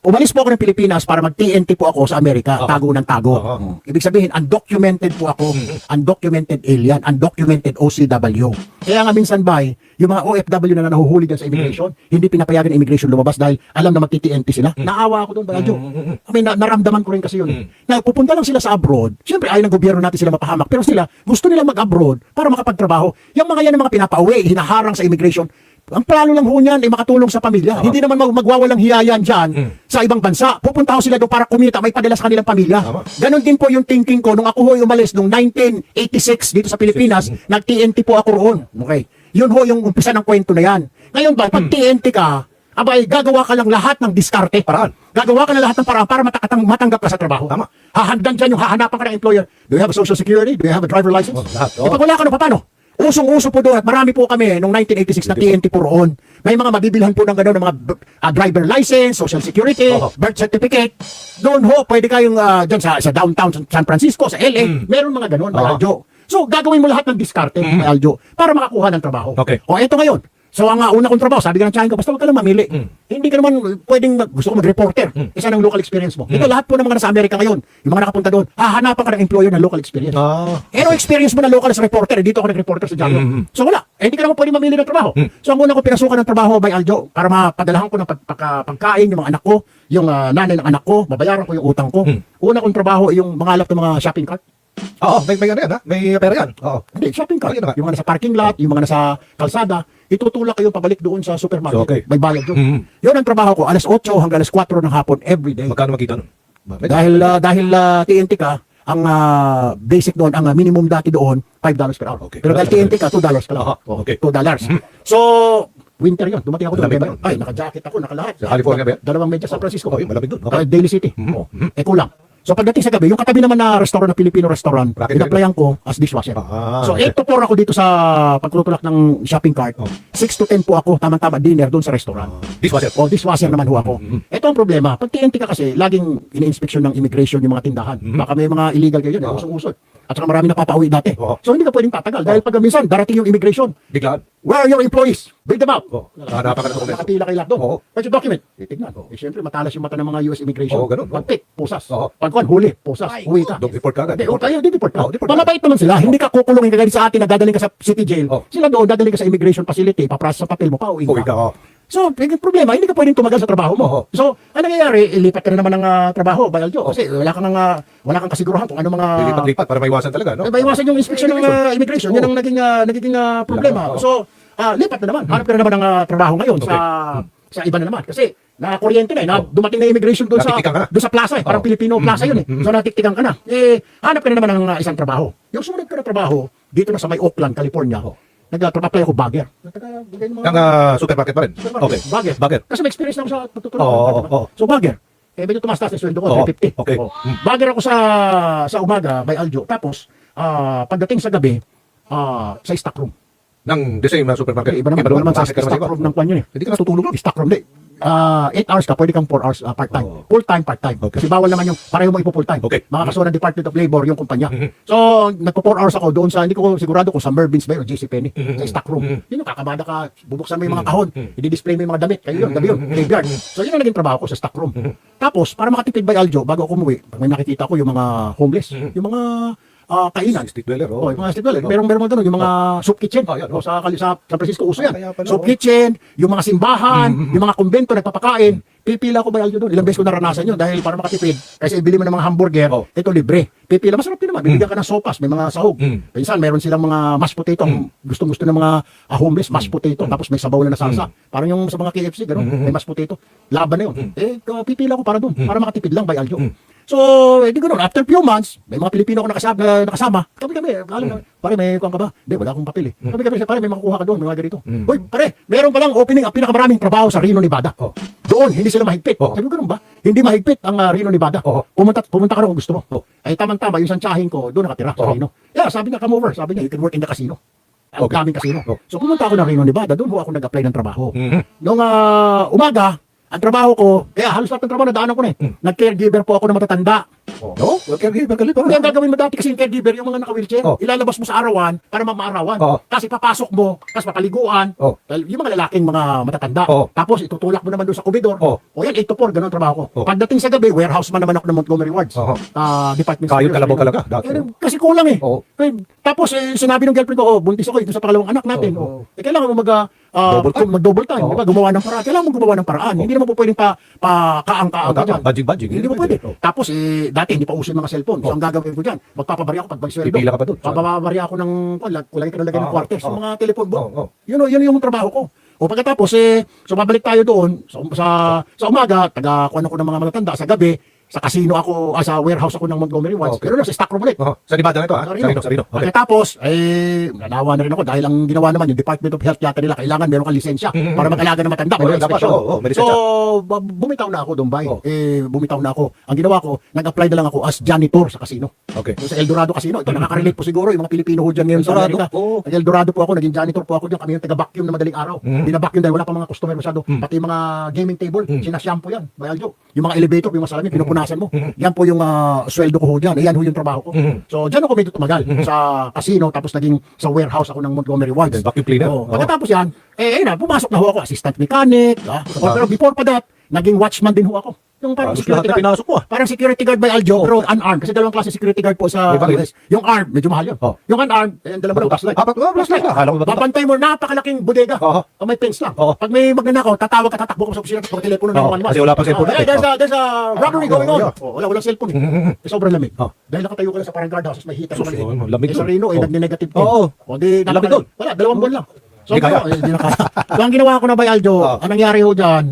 Speaker 2: Umalis po ako ng Pilipinas para mag-TNT po ako sa Amerika, tago ng tago. Ibig sabihin, undocumented po ako, undocumented alien, undocumented OCW. Kaya nga minsan ba, yung mga OFW na nahuhuli dyan sa immigration, hindi pinapayagan ng immigration lumabas dahil alam na mag-TNT sila. Naawa ako doon, Baladyo. I mean, naramdaman ko rin kasi yun. Na pupunta lang sila sa abroad, siyempre ayaw ng gobyerno natin sila mapahamak, pero sila gusto nila mag-abroad para makapagtrabaho. Yung mga yan ang mga pinapauwi, hinaharang sa immigration. Ang plano lang ho niyan ay makatulong sa pamilya. Hindi naman magwawalang hiyayan dyan sa ibang bansa. Pupunta ho sila doon para kumita, may padala sa kanilang pamilya. Ganon din po yung thinking ko nung ako ho umalis noong 1986 dito sa Pilipinas, nag-TNT po ako roon. Okay. Yun ho yung umpisa ng kwento na yan. Ngayon ba, pag TNT ka, abay, gagawa ka lang lahat ng diskarte.
Speaker 3: Paraan.
Speaker 2: Gagawa ka lang lahat ng paraan para matanggap ka sa trabaho.
Speaker 3: Tama.
Speaker 2: Hahandan dyan yung hahanapan ka ng employer. Do you have a social security? Do you have a driver license?
Speaker 3: Lahat.
Speaker 2: Eh, pag wala ka, no, paano? Usong-uso po doon at marami po kami noong 1986 na TNT po roon. May mga mabibilhan po ng gano'n, ng mga driver license, social security, birth certificate. Doon ho, pwede kayong dyan sa downtown San Francisco, sa LA, meron mga gano'n, Aljo. So, gagawin mo lahat ng diskarte, Aljo, para makakuha ng trabaho.
Speaker 3: Okay.
Speaker 2: O, eto ngayon. So, ang una kong trabaho, sabi ka ng tiyahin ko, basta huwag ka lang mamili. Hindi ka naman pwedeng, gusto ko mag-reporter. Isa ng local experience mo. Ito lahat po ng mga nasa Amerika ngayon, yung mga nakapunta doon, hahanapan ka ng employer ng local experience. Ano experience mo na local as reporter? Dito ako nag-reporter sa Jalo. So wala. Hindi ka naman pwede mamili ng trabaho. So ang una ko pinasukan ng trabaho by Aljo para mapadalahan ko ng pagkain yung mga anak ko, yung nanay ng anak ko, mabayaran ko yung utang ko. Una kong trabaho yung mangalap ng mga shopping cart.
Speaker 3: Oo, may ano yan, ha? May pera yan. Oo.
Speaker 2: Hindi, shopping cart.
Speaker 3: Ayun na nga.
Speaker 2: Yung mga nasa parking lot, yung mga nasa kalsada, itutulak kayo pabalik doon sa supermarket.
Speaker 3: So, okay.
Speaker 2: May bayad doon.
Speaker 3: Mhm.
Speaker 2: Yun ang trabaho ko, alas 8 hanggang alas 4 ng hapon every day.
Speaker 3: Magkano makita nun?
Speaker 2: Dahil TNT ka, ang basic doon, ang minimum dati doon, $5 per hour.
Speaker 3: Okay.
Speaker 2: Pero dahil TNT ka, $2 ka lang.
Speaker 3: Aha, okay.
Speaker 2: $2. So, winter yun. Dumating ako doon.
Speaker 3: Malamig ba yun?
Speaker 2: Ay, naka-jacket ako, nakalahat.
Speaker 3: Sa California ba yan?
Speaker 2: Dalawang medyas sa San Francisco.
Speaker 3: Oh, yun, malamig doon. Okay.
Speaker 2: Daily City.
Speaker 3: Mhm.
Speaker 2: Oh. Kulang. So pagdating sa gabi, yung katabi naman na restaurant, na Filipino restaurant,
Speaker 3: Bracket
Speaker 2: in-applyan ko as dishwasher. So
Speaker 3: okay.
Speaker 2: 8 to 4 ako dito sa pagtutulak ng shopping cart.
Speaker 3: Oh.
Speaker 2: 6 to 10 po ako, tamang-tama dinner doon sa restaurant.
Speaker 3: Dishwasher.
Speaker 2: O dishwasher naman ho ako. Ito ang problema. Pag TNT ka kasi, laging ini-inspection ng immigration yung mga tindahan. Baka may mga illegal kayo dyan, usong-usod. At saka marami napapauwi dati. So hindi ka pwedeng tatagal. Dahil pag minsan, darating yung immigration.
Speaker 3: Biglaan.
Speaker 2: Where are your employees? Bring them out.
Speaker 3: Hanapan ka ng dokumento.
Speaker 2: Nakapila kayo lahat doon.
Speaker 3: Oo.
Speaker 2: Where's your document? Titignan. Eh, siyempre, matalas yung mata ng mga US immigration.
Speaker 3: Oo, ganun.
Speaker 2: Pag-pick, pusas.
Speaker 3: Oo.
Speaker 2: Pag-kuhan, huli, pusas. Uwi ka.
Speaker 3: Dog report ka agad.
Speaker 2: Hindi, tayo, deport ka.
Speaker 3: Oo, deport ka.
Speaker 2: Mamabait naman sila. Hindi ka kukulungin kagaya sa atin na dadaling ka sa city jail.
Speaker 3: Oo.
Speaker 2: Sila doon, dadaling ka sa immigration facility, paprasa sa papel mo, pauwi
Speaker 3: Uwi ka, oo.
Speaker 2: So, yung problema, hindi ka pwedeng tumagal sa trabaho mo.
Speaker 3: Oo.
Speaker 2: So, ano nangyayari? Ilipat ka na naman ng trabaho, Bayaljo. Kasi wala kang kasiguruhan kung ano mga...
Speaker 3: Lilipat-lipat para maiwasan talaga, no?
Speaker 2: Maiwasan yung inspection ng immigration. Yan ang naging problema.
Speaker 3: Oo.
Speaker 2: So, lipat na naman. Hanap ka na naman ng trabaho ngayon sa iba na naman. Kasi nakakuryente na na dumating na immigration doon
Speaker 3: Natiktikan ka na.
Speaker 2: doon sa plaza parang Filipino plaza yun So natiktikan ka na. Hanap ka na naman ng isang trabaho. Yung sumunod ka na trabaho dito na sa may Oakland, California. Nag-apply ako bagger.
Speaker 3: Ang supermarket pa rin. Okay.
Speaker 2: Bagger. Kasi may experience na ako sa pagtutulong.
Speaker 3: Oo.
Speaker 2: So bagger. Medyo tumastas yung sweldo ko,
Speaker 3: Oo,
Speaker 2: 350.
Speaker 3: okay.
Speaker 2: Bagger ako sa umaga by Aljo. Tapos pagdating sa gabi sa stock room.
Speaker 3: Ng the same supermarket.
Speaker 2: Iba naman sa
Speaker 3: Bakit ka naman
Speaker 2: stock
Speaker 3: iba?
Speaker 2: room ng kwan yun eh.
Speaker 3: Hindi ka natutulog nun.
Speaker 2: Stock room, 8 hours ka, pwede kang 4 hours part-time.
Speaker 3: Oo.
Speaker 2: Full-time, part-time.
Speaker 3: Okay.
Speaker 2: Kasi bawal naman yung pareho mo ipo-full-time.
Speaker 3: Okay.
Speaker 2: Mga kasuhan ng Department of Labor, yung kumpanya. So, nagpo 4 hours ako doon sa, hindi ko sigurado kung sa Mervyn's ba yun o JCPenney, sa stock room. Yun yung kakamada ka, bubuksan mo yung mga kahon, i-display mo yung mga damit, kayo yun, gabi yun, graveyard. So, yun ang naging trabaho ko sa stock room. Tapos, para makatipid by Aljo, bago ako umuwi, pag may nakikita ko yung mga homeless, yung mga kainan.
Speaker 3: Street dweller,
Speaker 2: Oh, yung mga street dweller. Meron mga ganun, yung mga soup kitchen.
Speaker 3: yan,
Speaker 2: O, sa San Francisco uso yan.
Speaker 3: Kaya pala,
Speaker 2: Soup kitchen, yung mga simbahan, yung mga kumbento nagpapakain. Pipila ko ba Aljo doon? Ilang beses ko naranasan yun dahil para makatipid. Kasi ibili mo ng mga hamburger, ito libre. Pipila, masarap din naman. Bibigyan ka ng sopas, may mga sahog. Minsan meron silang mga mashed potato. Gustong-gusto ng mga homeless, mashed potato. Tapos may sabaw na salsa. Parang yung sa mga KFC, gano'n. May mashed potato. Laban na yun. Pipila ko para doon. Para makatipid lang by Aljo. So, hindi ko noon. After few months, may mga Pilipino ako nakasama. Kami, alam na, pare, may kuha ka ba? Hindi, wala akong papel eh. Kami, pare, may makukuha ka doon, may mga ganito. Uy, pare, meron palang opening ang pinakamaraming trabaho sa Reno, Nevada. Doon, hindi sila mahigpit. Sabi ko, ganun ba? Hindi mahigpit ang Reno, Nevada. Pumunta ka rin kung gusto mo. Ay, tamang-tama, yung santsahin ko, doon nakatira sa Reno. Yeah, sabi nga, come over. Sabi niya, you can work in the casino. Ang daming casino. So, pumunta ako ng Reno, Nevada. Doon ho ako nag-apply ng trabaho. Noong umaga, ang trabaho ko, kaya halos lahat ng trabaho nadaanan ko na eh. Nag-caregiver po ako ng matatanda.
Speaker 3: No? Caregiver ka rin pa.
Speaker 2: Hindi, ang gagawin mo dati kasi yung caregiver, yung mga naka-wheelchair, ilalabas mo sa arawan para mamaarawan. Kasi papasok mo, tapos papaliguan. Yung mga lalaking mga matatanda. Tapos itutulak mo naman doon sa kubidor. O yan, 8 to 4, ganun ang trabaho ko. Pagdating sa gabi, warehouse man naman ako ng Montgomery Wards. Department
Speaker 3: Kayod kalabaw talaga. Dati.
Speaker 2: Kasi kulang eh. Tapos sinabi ng girlfriend ko, buntis ako, ito sa pangalawang anak natin. Kailangan mo mag-double time. Diba? Gumawa ng paraan. Kailangan mo gumawa ng paraan. Hindi naman po pwedeng kaang-kaang ka dyan.
Speaker 3: Badging.
Speaker 2: Hindi mo pwede. Tapos, dati hindi pa uso yung mga cellphone. So, ang gagawin ko dyan, magpapabarya ako pag magsweldo.
Speaker 3: Pipila ka pa doon.
Speaker 2: Papabarya ako ng, kulay ka nalagay ng quarters. Yung mga telephone book. Yun yung trabaho ko. O pagkatapos, so babalik tayo doon sa umaga, taga-kuhan ako ng mga matatanda. Sa gabi, sa casino ako, sa warehouse ako ng Montgomery Wards. Pero sa stock room ulit.
Speaker 3: Sa Nevada na ito, ha? Sa Reno. Okay.
Speaker 2: Pagkatapos, nanawa na rin ako dahil ang ginawa naman yung Department of Health yata nila, kailangan meron kang lisensya para mag-alaga ng matanda. May inspection.
Speaker 3: May
Speaker 2: So,
Speaker 3: lisensya.
Speaker 2: bumitaw na ako doon, bay. Bumitaw na ako. Ang ginawa ko, nag-apply na lang ako as janitor sa casino.
Speaker 3: Okay.
Speaker 2: Sa Eldorado Casino. Ito, nakaka-relate po siguro yung mga Pilipino ho dyan ngayon sa
Speaker 3: Eldorado?
Speaker 2: Amerika. Sa Eldorado po ako, naging janitor po ako dyan. Kami yung taga-vacuum na madaling araw. Bina-vacuum dahil wala pa mga customer masyado. Pati mga gaming table, sinashampo yan. Bayaljo. Yung mga elevator, yung mga salamin, pinupunasan mo. Yan po yung sweldo ko ho dyan. Yan ho yung trabaho ko. So, dyan ako medyo tumagal sa casino. Tapos naging sa warehouse ako ng Montgomery Wards.
Speaker 3: Vacuum cleaner.
Speaker 2: Pagkatapos yan, pumasok na ho ako. Assistant mechanic. Pero before pa that, naging watchman din ho ako. Yung parang
Speaker 3: Halos
Speaker 2: security
Speaker 3: lahat na
Speaker 2: guard.
Speaker 3: pinasok mo, ah.
Speaker 2: Parang security guard by Aljo, pero unarmed. Kasi dalawang klase security guard po sa
Speaker 3: May baril.
Speaker 2: US. Yung armed, medyo mahal yun.
Speaker 3: Oh.
Speaker 2: Yung unarmed, eh, dala mo ng flashlight.
Speaker 3: Flashlight lang. Akala ko ba?
Speaker 2: Babantay mo, napakalaking bodega.
Speaker 3: Oo.
Speaker 2: O may fence lang.
Speaker 3: Oo.
Speaker 2: Pag may magnanakaw, tatawag ka, tatakbo ka sa opisina, tapos telepono na
Speaker 3: Oo,
Speaker 2: naman.
Speaker 3: kasi wala pang cellphone natin.
Speaker 2: There's a robbery going on.
Speaker 3: Yeah.
Speaker 2: Walang cellphone. Sobrang lamig.
Speaker 3: Oo.
Speaker 2: Dahil nakatayo ka lang sa parang guardhouse, may heater.
Speaker 3: Sus,
Speaker 2: maliit.
Speaker 3: oo, lamig
Speaker 2: Sa
Speaker 3: doon.
Speaker 2: Reno,
Speaker 3: Oo.
Speaker 2: nag-negative
Speaker 3: Oo.
Speaker 2: O di,
Speaker 3: Lamig doon.
Speaker 2: Wala, 2 buwan lang. So,
Speaker 3: Hindi kaya.
Speaker 2: hindi na kaya. So, ang ginawa ko na by Aljo,
Speaker 3: Oo.
Speaker 2: ang nangyari ho dyan,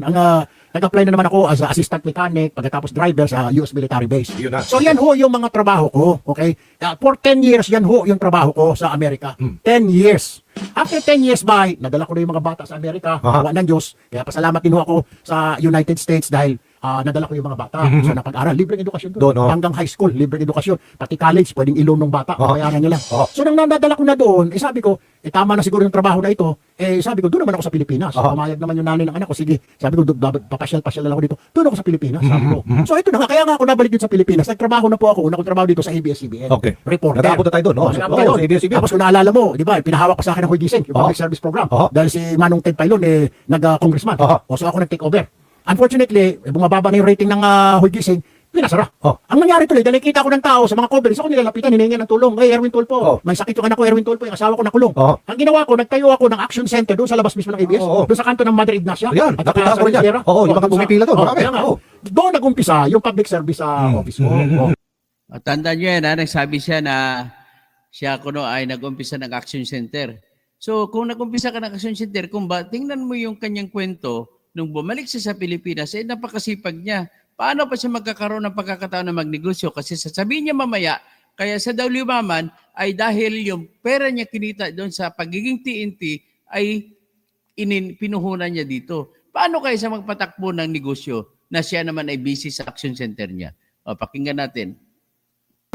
Speaker 2: nag-apply na naman ako as a assistant mechanic, pagkatapos driver sa US military base.
Speaker 3: Yun na.
Speaker 2: So yan ho yung mga trabaho ko, okay? For 10 years, yan ho yung trabaho ko sa Amerika. 10 years. After 10 years by, nadala ko na yung mga bata sa Amerika,
Speaker 3: Aha.
Speaker 2: awa ng Diyos. Kaya pasalamat din ho ako sa United States dahil nadala ko yung mga bata sa napag-aral. Libreng edukasyon doon.
Speaker 3: Doon, oh.
Speaker 2: Hanggang high school, libreng edukasyon. Pati college, pwedeng ilong ng bata.
Speaker 3: Aha.
Speaker 2: Bayaran nyo lang.
Speaker 3: Aha.
Speaker 2: So nang nadala ko na doon, sabi ko, tama na siguro yung trabaho na ito. Sabi ko, doon naman ako sa Pilipinas.
Speaker 3: Aha.
Speaker 2: Pumayag naman yung nanay ng anak ko. Sige, sabi ko, papasyal-pasyal lang ako dito. Doon ako sa Pilipinas, sabi ko. So ito na nga, kaya nga ako nabalik din sa Pilipinas. Nagtrabaho na po ako. Una ko trabaho dito sa ABS-CBN.
Speaker 3: Okay.
Speaker 2: Reporter.
Speaker 3: Nag-aabot na tayo doon, no?
Speaker 2: Nag-aabot
Speaker 3: Oo,
Speaker 2: tayo
Speaker 3: sa
Speaker 2: doon.
Speaker 3: ABS-CBN.
Speaker 2: Tapos kung naalala mo, di ba, pinahawak pa sa akin ng Hoy Gising, yung
Speaker 3: Aha.
Speaker 2: public service program.
Speaker 3: Aha.
Speaker 2: Dahil si Manong Ted Pailon, nag-congressman.
Speaker 3: Aha.
Speaker 2: So ako nag-take over. Unfortunately, bumababa na yung rating ng Hoy Gising, pinasara.
Speaker 3: Oh.
Speaker 2: Ang nangyari tuloy, dahil nakita ko ng tao sa mga coverage, ako nilalapitan, hiningan ng tulong. Erwin Tulfo,
Speaker 3: Oh.
Speaker 2: may sakit yung anak ko, Erwin Tulfo, yung asawa ko nakulong.
Speaker 3: Oh.
Speaker 2: Ang ginawa ko, nagtayo ako ng action center doon sa labas mismo ng ABS,
Speaker 3: Oh, oh.
Speaker 2: doon sa kanto ng Mother Ignacia.
Speaker 3: Ayan,
Speaker 2: at saka
Speaker 3: nakita
Speaker 2: sa
Speaker 3: ko rin yan.
Speaker 2: Riviera.
Speaker 3: Oo, yung mga
Speaker 2: doon sa-
Speaker 3: pumipila doon, marami.
Speaker 2: kaya nga,
Speaker 3: Oo.
Speaker 2: doon nag-umpisa yung public service office ko. Oh.
Speaker 1: At tandaan nyo yan, nagsabi siya na siya kuno ay nag-umpisa ng Action Center. So kung nag-umpisa ka ng Action Center, tingnan mo yung kanyang kwento, nung bumalik siya sa Pilipinas, napakasipag niya. Paano pa siya magkakaroon ng pagkakataon na magnegosyo? Kasi sasabihin niya mamaya, kaya sa daw lumaman ay dahil yung pera niya kinita doon sa pagiging TNT ay pinuhunan niya dito. Paano kaya siya magpatakbo ng negosyo na siya naman ay busy sa Action Center niya? O, pakinggan natin.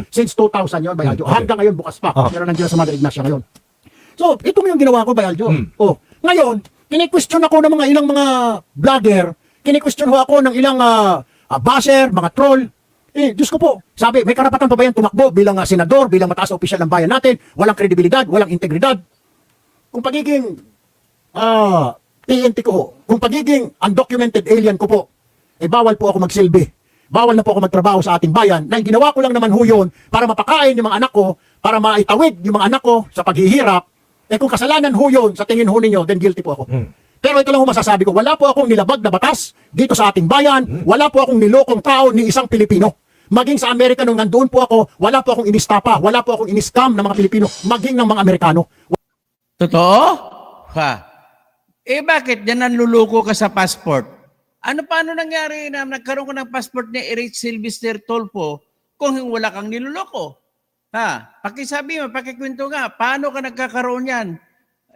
Speaker 2: Since 2000 yun, Bayaljo.
Speaker 3: Okay.
Speaker 2: Hanggang ngayon, bukas pa.
Speaker 3: Ah.
Speaker 2: Pero nandiyan sa Mother Ignacia ngayon. So, ito mo yung ginawa ko, Bayaljo. Oh, ngayon, kini-question ako ng mga ilang mga vlogger, kini-question ho ako ng ilang basher, mga troll. Diyos ko po, sabi, may karapatan pa ba yan tumakbo bilang senador, bilang mataas na opisyal ng bayan natin, walang kredibilidad, walang integridad. Kung pagiging TNT ko ho, kung pagiging undocumented alien ko po, bawal po ako magsilbi. Bawal na po ako magtrabaho sa ating bayan. Dahil ginawa ko lang naman ho yun para mapakain yung mga anak ko, para maitawid yung mga anak ko sa paghihirap. Kung kasalanan ho yun, sa tingin ho ninyo, then guilty po ako. Pero ito lang ho masasabi ko, wala po akong nilabag na batas dito sa ating bayan, wala po akong nilokong tao ni isang Pilipino. Maging sa Amerika nung nandoon po ako, wala po akong inistapa, wala po akong iniscam ng mga Pilipino, maging ng mga Amerikano.
Speaker 1: Totoo? Ha? Bakit yan nanluluko ka sa passport? Paano nangyari na nagkaroon ko ng passport ni Eric Sylvester Tolpo kung wala kang niloloko? Ha? Pakisabi mo, pakikwento nga, paano ka nagkakaroon yan?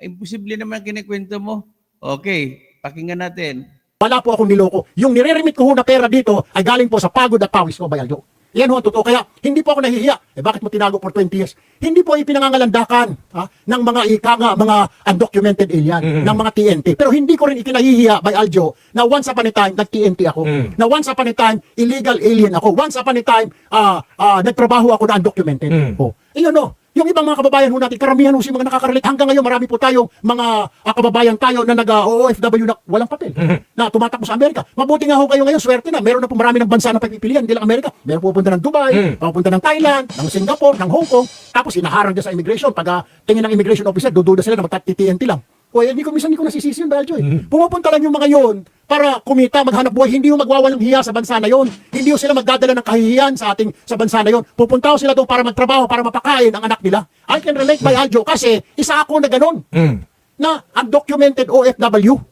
Speaker 1: Imposible naman kinikwento mo. Okay, pakinggan natin.
Speaker 2: Wala po akong niloko. Yung nire-remit ko ho na pera dito ay galing po sa pagod at pawis ko, Bayaljo. Yan ho ang totoo. Kaya hindi po ako nahihiya. Bakit mo tinago for 20 years? Hindi po ipinangangalandakan ng mga mga undocumented alien, ng mga TNT. Pero hindi ko rin ikinahihiya by Aljo na once upon a time nag-TNT ako. Na once upon a time illegal alien ako. Once upon a time nagtrabaho ako na undocumented. Iyon no. Yung ibang mga kababayan ho natin, karamihan ho si mga nakaka-relate. Hanggang ngayon, marami po tayong mga kababayan tayo na nag-OFW na walang papel, na tumatakbo sa Amerika. Mabuti nga ho kayo ngayon, swerte na. Meron na po marami ng bansa na pagpipilian, hindi lang Amerika. Meron pupunta ng Dubai, pupunta ng Thailand, ng Singapore, ng Hong Kong. Tapos inaharang dyan sa immigration. Pag tingin ng immigration officer, dududa sila na magtat-TNT lang. O hindi ko nasisisi yun, Baljo. Pumupunta lang yung mga yon para kumita, maghanap buhay. Hindi yung magwawalang hiya sa bansa na yon. Hindi yung sila magdadala ng kahihiyan sa bansa na yon. Pupunta sila doon para magtrabaho, para mapakain ang anak nila. I can relate by Aljo kasi isa ako na ganon. Na undocumented OFW.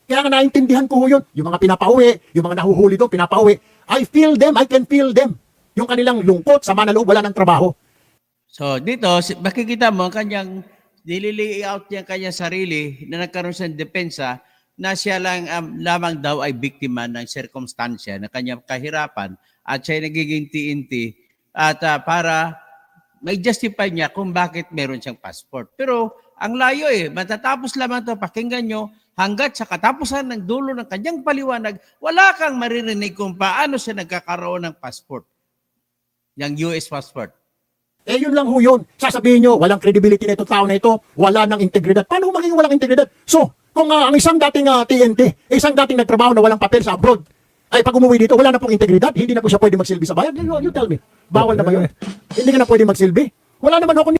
Speaker 2: Kaya nga naintindihan ko yun. Yung mga pinapauwi, yung mga nahuhuli doon, pinapauwi. I feel them, I can feel them. Yung kanilang lungkot, sama na loob, wala ng trabaho.
Speaker 1: So dito, makikita mo ang kanyang nililay-out niya kanya sarili na nagkaroon siya ng depensa na siya lang lamang daw ay biktima ng sirkumstansya ng kanyang kahirapan at siya ay nagiging TNT at para may justify niya kung bakit meron siyang passport. Pero ang layo matatapos lamang ito, pakinggan nyo, hanggat sa katapusan ng dulo ng kanyang paliwanag, wala kang maririnig kung paano siya nagkakaroon ng passport, ng US passport.
Speaker 2: Yun lang ho yun. Sasabihin nyo, walang credibility na itong tao na ito, wala ng integridad. Paano magiging walang integridad? So, kung ang isang dating TNT, isang dating nagtrabaho na walang papel sa abroad, Ay, pag umuwi dito, wala na pong integridad. Hindi na po siya pwede magsilbi sa bayan. You tell me. Bawal na ba yun? Hindi ka na pwede magsilbi. Wala naman ako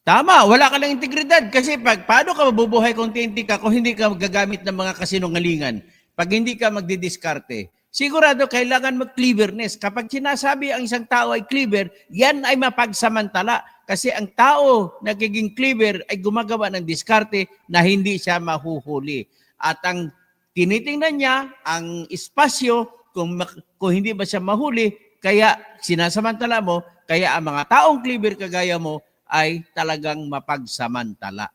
Speaker 1: Tama, wala ka ng integridad kasi paano ka mabubuhay kung TNT ka kung hindi ka gagamit ng mga kasinungalingan, pag hindi ka magdidiskarte. Sigurado kailangan mag-cleverness. Kapag sinasabi ang isang tao ay clever, yan ay mapagsamantala. Kasi ang tao nagiging clever ay gumagawa ng diskarte na hindi siya mahuhuli. At ang tinitingnan niya, ang espasyo, kung hindi ba siya mahuli, kaya sinasamantala mo, kaya ang mga taong clever kagaya mo ay talagang mapagsamantala.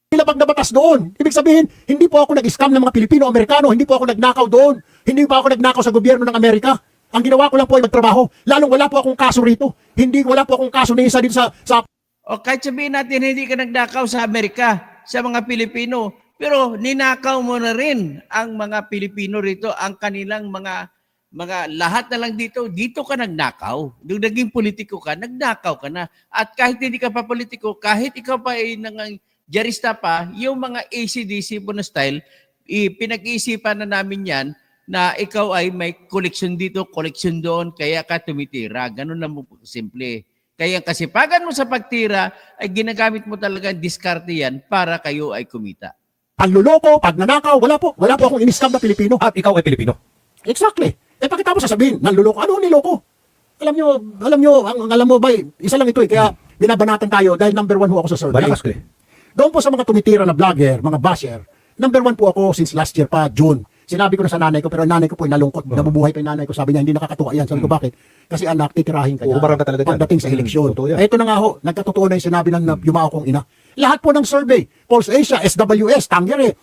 Speaker 2: nilabag na batas doon. Ibig sabihin, hindi po ako nag-scam ng mga Pilipino-Amerikano, hindi po ako nagnakaw doon, hindi po ako nagnakaw sa gobyerno ng Amerika. Ang ginawa ko lang po ay magtrabaho. Lalong wala po akong kaso rito. Wala po akong kaso na isa din sa
Speaker 1: O kahit sabihin natin hindi ka nagnakaw sa Amerika, sa mga Pilipino, pero ninakaw mo na rin ang mga Pilipino rito, ang kanilang mga lahat na lang dito ka nagnakaw. Nung naging politiko ka, nagnakaw ka na. At kahit hindi ka pa politiko, kahit ikaw pa ay jarista pa, yung mga AC/DC po na style, pinag-iisipan na namin yan na ikaw ay may koleksyon dito, koleksyon doon, kaya ka tumitira. Ganun lang mo simple. Kaya ang kasipagan mo sa pagtira ay ginagamit mo talaga ang diskarte yan para kayo ay kumita.
Speaker 2: panluloko, pagnanakaw, wala po akong in-scam na Pilipino.
Speaker 3: At ikaw ay Pilipino.
Speaker 2: Exactly. Pagkatapos sasabihin, nanluloko. Ano niloko? Alam nyo, alam mo ba, isa lang ito kaya binabanatan tayo dahil number 1 ho ako sa survey.
Speaker 3: Balakas ko eh.
Speaker 2: Doon po sa mga tumitira na vlogger, mga basher, number 1 po ako since last year pa, June. Sinabi ko na sa nanay ko, pero ang nanay ko po ay nalungkot. Nabubuhay pa yung nanay ko. Sabi niya, hindi nakakatuwa yan. Sabi ko, bakit? Kasi anak, titirahin ka niya.
Speaker 3: Umarang ka talaga dyan.
Speaker 2: Pagdating sa eleksyon.
Speaker 3: Totoo yan.
Speaker 2: Ito na nga ho, nagkatotoo na yung sinabi ng yumao kong ina. Lahat po ng survey, Pulse Asia, SWS, Tangere,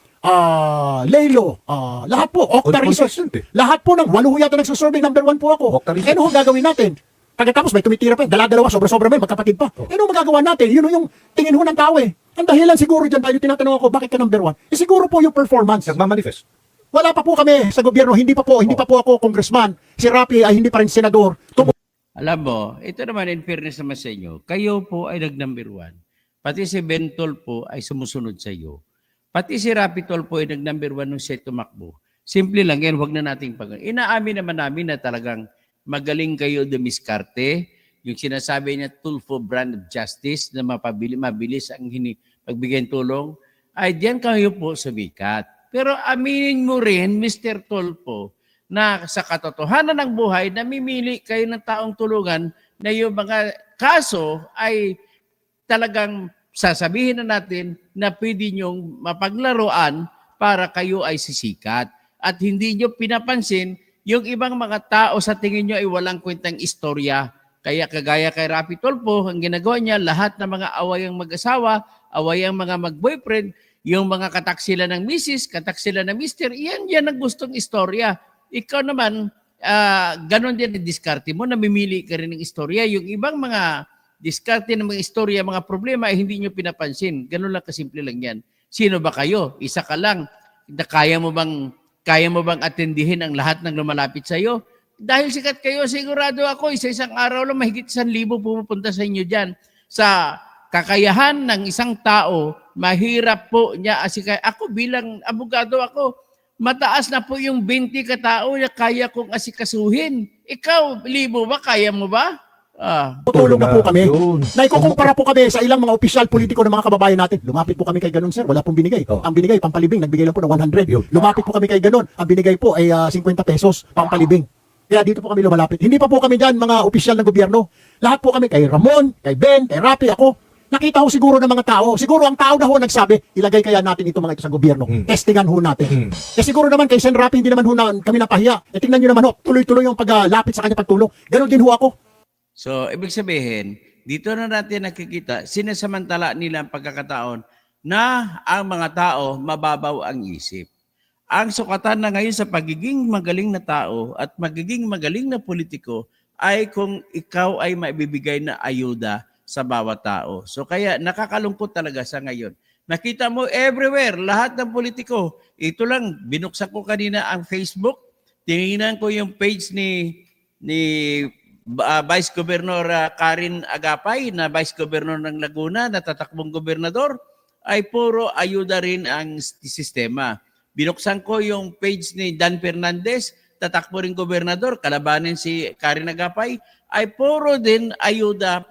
Speaker 2: Lelo, lahat po, Octa Research.
Speaker 3: Consistent eh.
Speaker 2: Lahat po ng 8 yata nagsasurvey, number 1 po ako.
Speaker 3: Octa Research.
Speaker 2: Ano ho gagawin natin? Pagkatapos may tumitira pa, dala-dalawa, sobra-sobra may magkapatid pa. Ano magagawa natin? Yun yung tingin ho ng tao eh. Ang dahilan siguro dyan tayo, tinatanong ako, bakit ka number 1? Siguro po yung performance.
Speaker 3: Nagmamanifest.
Speaker 2: Wala pa po kami sa gobyerno, hindi pa po ako congressman. Si Rapi ay hindi pa rin senador.
Speaker 1: Alam mo, ito naman in fairness naman sa inyo, kayo po ay nag-number 1. Pati si Bentol po ay sumusunod sa iyo. Pati si Rapitol po ay nag-number 1 nung siya tumakbo. Simple lang yan, huwag na nating inaamin naman namin na talagang magaling kayo dumiskarte. Yung sinasabi niya, Tulfo brand of justice na mabilis ang pagbigay tulong, ay diyan kayo po sumikat. Pero aminin mo rin, Mr. Tulfo, na sa katotohanan ng buhay, namimili kayo ng taong tulungan na yung mga kaso ay talagang sasabihin na natin na pwede niyong mapaglaruan para kayo ay sisikat. At hindi niyo pinapansin yung ibang mga tao sa tingin niyo ay walang kwentang istorya. Kaya kagaya kay Rapi Tulfo, ang ginagawa niya, lahat ng mga awayang mag-asawa, awayang mga mag-boyfriend, yung mga kataksila ng misis, kataksila ng mister, yan ang gustong istorya. Ikaw naman, ganon din ang diskarte mo, namimili ka rin ng istorya. Yung ibang mga diskarte ng mga istorya, mga problema ay hindi nyo pinapansin. Ganon lang kasimple lang yan. Sino ba kayo? Isa ka lang. Kaya mo bang atendihin ang lahat ng lumalapit sa iyo? Dahil sikat kayo, sigurado ako, isang araw lang mahigit 1,000 pumupunta sa inyo dyan. Sa kakayahan ng isang tao, mahirap po niya asikay. Ako bilang abogado mataas na po yung 20 katao na kaya kong asikasuhin. Ikaw, 1,000 ba? Kaya mo ba?
Speaker 2: Tutulong na po kami.
Speaker 3: Yun.
Speaker 2: Naikukumpara po kami sa ilang mga opisyal politiko ng mga kababayan natin. Lumapit po kami kay ganun, sir. Wala pong binigay.
Speaker 3: Oh.
Speaker 2: Ang binigay, pampalibing. Nagbigay lang po ng 100.
Speaker 3: Yun.
Speaker 2: Lumapit po kami kay ganun. Ang binigay po ay 50 pesos, pampalibing. Kaya dito po kami lumalapit. Hindi pa po kami dyan, mga opisyal ng gobyerno. Lahat po kami kay Ramon, kay Ben, kay Rapi, ako. Nakita ho siguro ng mga tao. Siguro ang tao na ho nagsabi, ilagay kaya natin ito mga ito sa gobyerno. Testingan ho natin. Siguro naman kay Sen Rapi, hindi naman ho kami napahiya. Tingnan nyo naman ho, tuloy-tuloy yung paglapit sa kanya pagtulong. Ganon din ho ako.
Speaker 1: So, ibig sabihin, dito na natin nakikita, sinasamantala nila ang pagkakataon na ang mga tao mababaw ang isip. Ang sukatan na ngayon sa pagiging magaling na tao at magiging magaling na politiko ay kung ikaw ay maibibigay na ayuda sa bawat tao. So kaya nakakalungkot talaga sa ngayon. Nakita mo everywhere, lahat ng politiko. Ito lang, binuksan ko kanina ang Facebook. Tinignan ko yung page ni Vice Governor Karen Agapay na Vice Governor ng Laguna na tatakbong gobernador ay puro ayuda rin ang sistema. binuksan ko yung page ni Dan Fernandez, tatakbo rin gobernador, kalabanin si Karen Agapay, ay puro din ayuda,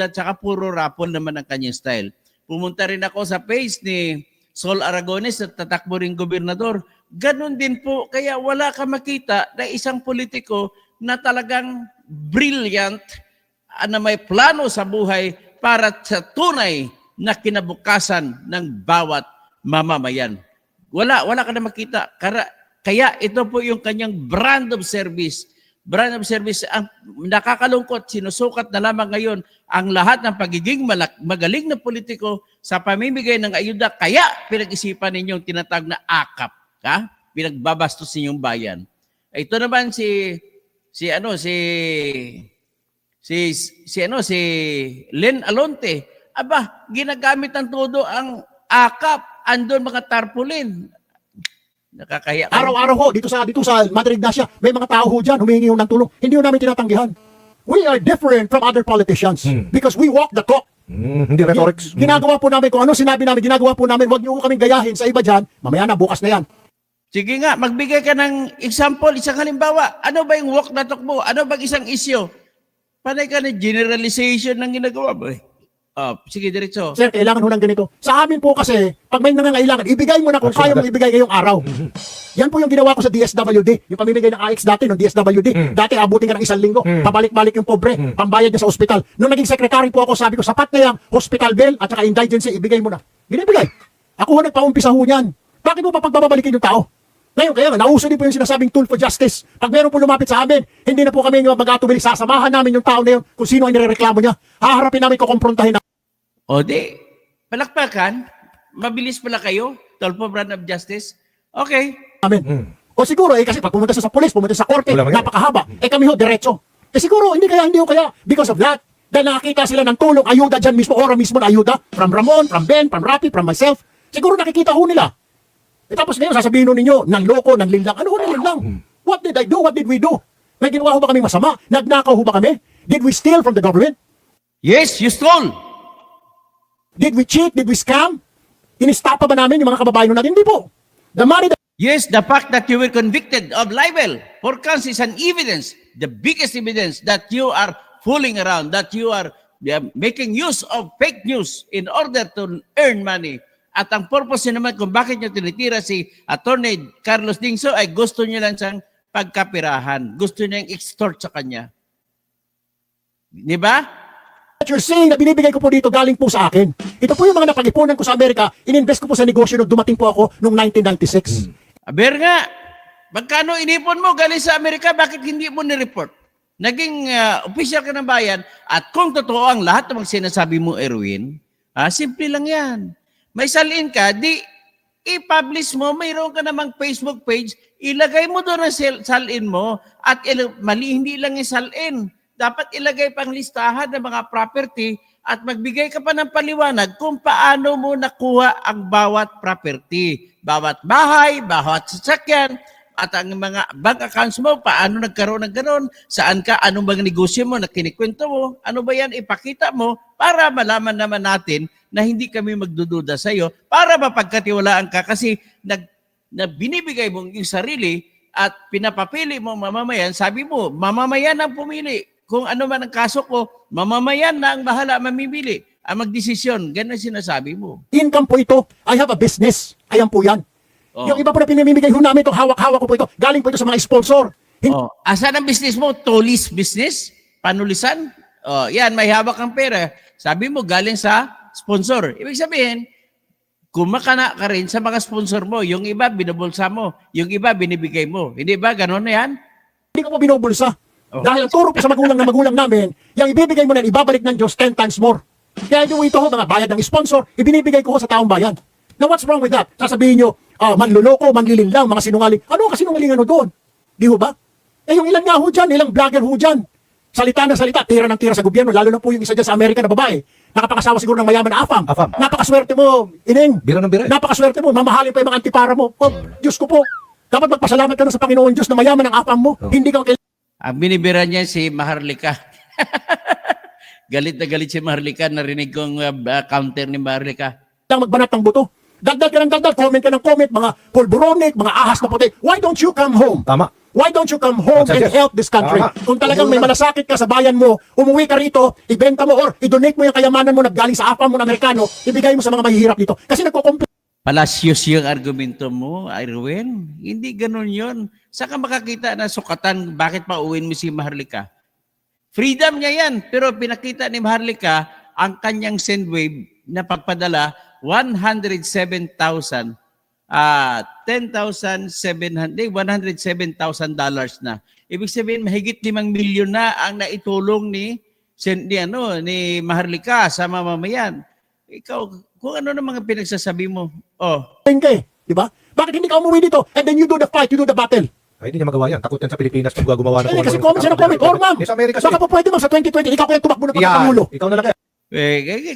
Speaker 1: tsaka puro rapol naman ang kanyang style. Pumunta rin ako sa page ni Sol Aragones at tatakbo rin gobernador. Ganon din po, kaya wala ka makita na isang politiko na talagang brilliant, na may plano sa buhay para sa tunay na kinabukasan ng bawat mamamayan. Wala ka na makita. Kaya ito po yung kanyang brand of service. Brand of service, ang nakakalungkot, sinusukat na lamang ngayon ang lahat ng pagiging magaling na politiko sa pamimigay ng ayuda. Kaya pinag-isipan ninyong tinatag na akap. Pinagbabastos ninyong bayan. Ito naman si Len Alonte. Aba, ginagamit ng todo ang akap. Andon mga tarpaulin. Nakakahiya.
Speaker 2: Araw-araw ho, dito sa Madrid Ignacia, may mga tao ho dyan, humihingi ho ng tulong. Hindi ho namin tinatanggihan. We are different from other politicians because we walk the talk.
Speaker 3: Hindi rhetorics.
Speaker 2: Ginagawa po namin kung ano sinabi namin, ginagawa po namin. Huwag niyo ho kaming gayahin sa iba dyan. Mamaya na, bukas na yan.
Speaker 1: Sige nga, magbigay ka ng example, isang halimbawa. Ano ba yung walk na talk mo? Ano ba isang issue? Panay ka ng generalization ng ginagawa mo eh. Sige, diretso.
Speaker 2: Sir, kailangan ho ng ganito. Sa amin po kasi, pag may nangangailangan, ibigay mo na kung kaya mo ibigay ngayong araw. Yan po yung ginawa ko sa DSWD. Yung pamimigay ng AX dati, no, DSWD. Dati, abutin ka ng 1 linggo. Pabalik-balik yung pobre. Pambayad niya sa ospital. Nung naging secretary po ako, sabi ko, sapat na yung hospital bill at saka indigency, ibigay mo na. Binibigay. Ako ho nagpaumpisa ho niyan. Bakit mo pa pagbabalikin yung tao? Ngayon, kaya nga, nauso din po yung sinasabing tool for justice. Pag meron po lumapit sa amin, hindi na po kami mag-atubili. Sasamahan namin yung tao na yun kung sino ang nirereklamo niya. Haharapin namin, kukomprontahin na.
Speaker 1: O di, palakpakan, mabilis pala kayo, Tulfo Brand of Justice. Okay.
Speaker 2: Amen. O siguro, kasi pag pumunta sa pulis, pumunta sa korte,
Speaker 3: Wala mangyari.
Speaker 2: napakahaba. Kami ho, diretso. Siguro, hindi ho kaya, because of that, dahil nakakita sila ng tulong, ayuda dyan mismo, ora mismo na ayuda, from Ramon, from Ben, from Rapi, from myself, siguro nakikita ho nila. Tapos ngayon, sasabihin ho ninyo, ng loko, ng linlang. Ano ho ng linlang? What did I do? What did we do? May ginawa ho ba kami masama? Nagnakaw ho ba kami? Did we steal from the government?
Speaker 1: Yes, you stole.
Speaker 2: Did we cheat? Did we scam? Inistapa ba namin yung mga kababayan natin? Hindi po. The money that
Speaker 1: Yes, the fact that you were convicted of libel for counts is an evidence, the biggest evidence that you are fooling around, that you are making use of fake news in order to earn money. At ang purpose naman kung bakit nyo tinitira si Attorney Carlos Dingso ay gusto nyo lang siyang pagkapirahan. Gusto niyang extort sa kanya. Di ba?
Speaker 2: you're saying na binibigay ko po dito galing po sa akin. Ito po yung mga napag-ipunan ko sa Amerika, ininvest ko po sa negosyo nung dumating po ako noong 1996.
Speaker 1: Aber nga, magkano inipon mo galing sa Amerika, bakit hindi mo ni-report? Naging official ka ng bayan at kung totoo ang lahat ng sinasabi mo, Erwin, simple lang yan. May salin ka, di i-publish mo, mayroon ka namang Facebook page, ilagay mo doon ang salin mo at mali, hindi lang yung salin. Dapat ilagay pang listahan ng mga property at magbigay ka pa ng paliwanag kung paano mo nakuha ang bawat property. Bawat bahay, bawat sasakyan, at ang mga bank accounts mo, paano nagkaroon ng gano'n, saan ka, anong bang negosyo mo na kinikwento mo, ano ba yan, ipakita mo para malaman naman natin na hindi kami magdududa sa iyo, para mapagkatiwalaan ka kasi na binibigay mo yung sarili at pinapapili mo mamamayan, sabi mo, mamamayan ang pumili. Kung ano man ang kaso ko, mamamayan na ang bahala mamimili, ang magdesisyon. Ganun sinasabi mo.
Speaker 2: Income po ito. I have a business. Ayan po yan.
Speaker 1: Oh.
Speaker 2: Yung iba po na pinamimigay ho namin, itong hawak-hawak ko po ito, galing po ito sa mga sponsor.
Speaker 1: Oh. Asan ang business mo? Tolis business? Panulisan? Oh, yan, may hawak kang pera. Sabi mo, galing sa sponsor. Ibig sabihin, kumakana ka rin sa mga sponsor mo. Yung iba, binubulsa mo. Yung iba, binibigay mo. Hindi ba? Ganon na yan?
Speaker 2: Hindi ko po binubulsa.
Speaker 1: Oh.
Speaker 2: Dahil ang turo po sa magulang namin, yung ibibigay mo na, ibabalik ng Diyos 10 times more. Kaya yung ito ho, mga bayad ng sponsor, ibinibigay ko ho sa taong bayan. Now, what's wrong with that? Sasabihin nyo, manluloko, manlilinlang, mga sinungaling. Ano kasi sinungalingan ho doon? Di ho ba? Yung ilan nga ho dyan, ilang vlogger ho dyan. Salita na salita, tira ng tira sa gobyerno, lalo na po yung isa dyan sa Amerika na babae. Nakapakasawa siguro ng mayaman na afam. Napakaswerte mo, Ining.
Speaker 3: Bira ng bira.
Speaker 2: Napakaswerte mo, mamahalin pa yung mga antipara mo. Oh, Diyos ko po. Dapat magpasalamat ka na sa Panginoon Diyos na mayaman ang afam mo. Hindi ka
Speaker 1: Ang binibira niya si Maharlika. Galit na galit si Maharlika. Narinig kong counter ni Maharlika.
Speaker 2: kailangang magbanat ng buto. Dagdag ka ng dagdag, comment ka ng comment, mga pulburonic, mga ahas na puti. Why don't you come home?
Speaker 3: Tama.
Speaker 2: Why don't you come home and
Speaker 3: Suggest.
Speaker 2: help this country?
Speaker 3: Tama.
Speaker 2: Kung talagang may malasakit ka sa bayan mo, umuwi ka rito, ibenta mo or i-donate mo yung kayamanan mo na galing sa apa mo na Amerikano, ibigay mo sa mga mahihirap dito. Kasi nagko-complain
Speaker 1: Palasyos yung argumento mo, Irwin. Hindi ganun yun. Saan ka makakita na sukatan bakit pauwiin mo si Maharlika? Freedom niya yan. Pero pinakita ni Maharlika ang kanyang Sendwave na pagpadala 107,000 $107,000 na. Ibig sabihin mahigit 5 milyon na ang naitulong ni Maharlika sa mamamayan. Ikaw, kung ano na mga pinagsasabi mo. Oh,
Speaker 2: ka eh. Di ba? Bakit hindi ka umuwi dito? And then you do the fight, you do the battle.
Speaker 3: Ay, hindi niya magawa yan. Takot yan sa Pilipinas pag gumawa ng
Speaker 2: Kasi comment siya ng comment. Or ma'am,
Speaker 3: Sa Amerika
Speaker 2: baka po pwede ma'am sa 2020, ikaw kaya tumakbo na pagkapangulo.
Speaker 3: Ikaw na lang kaya.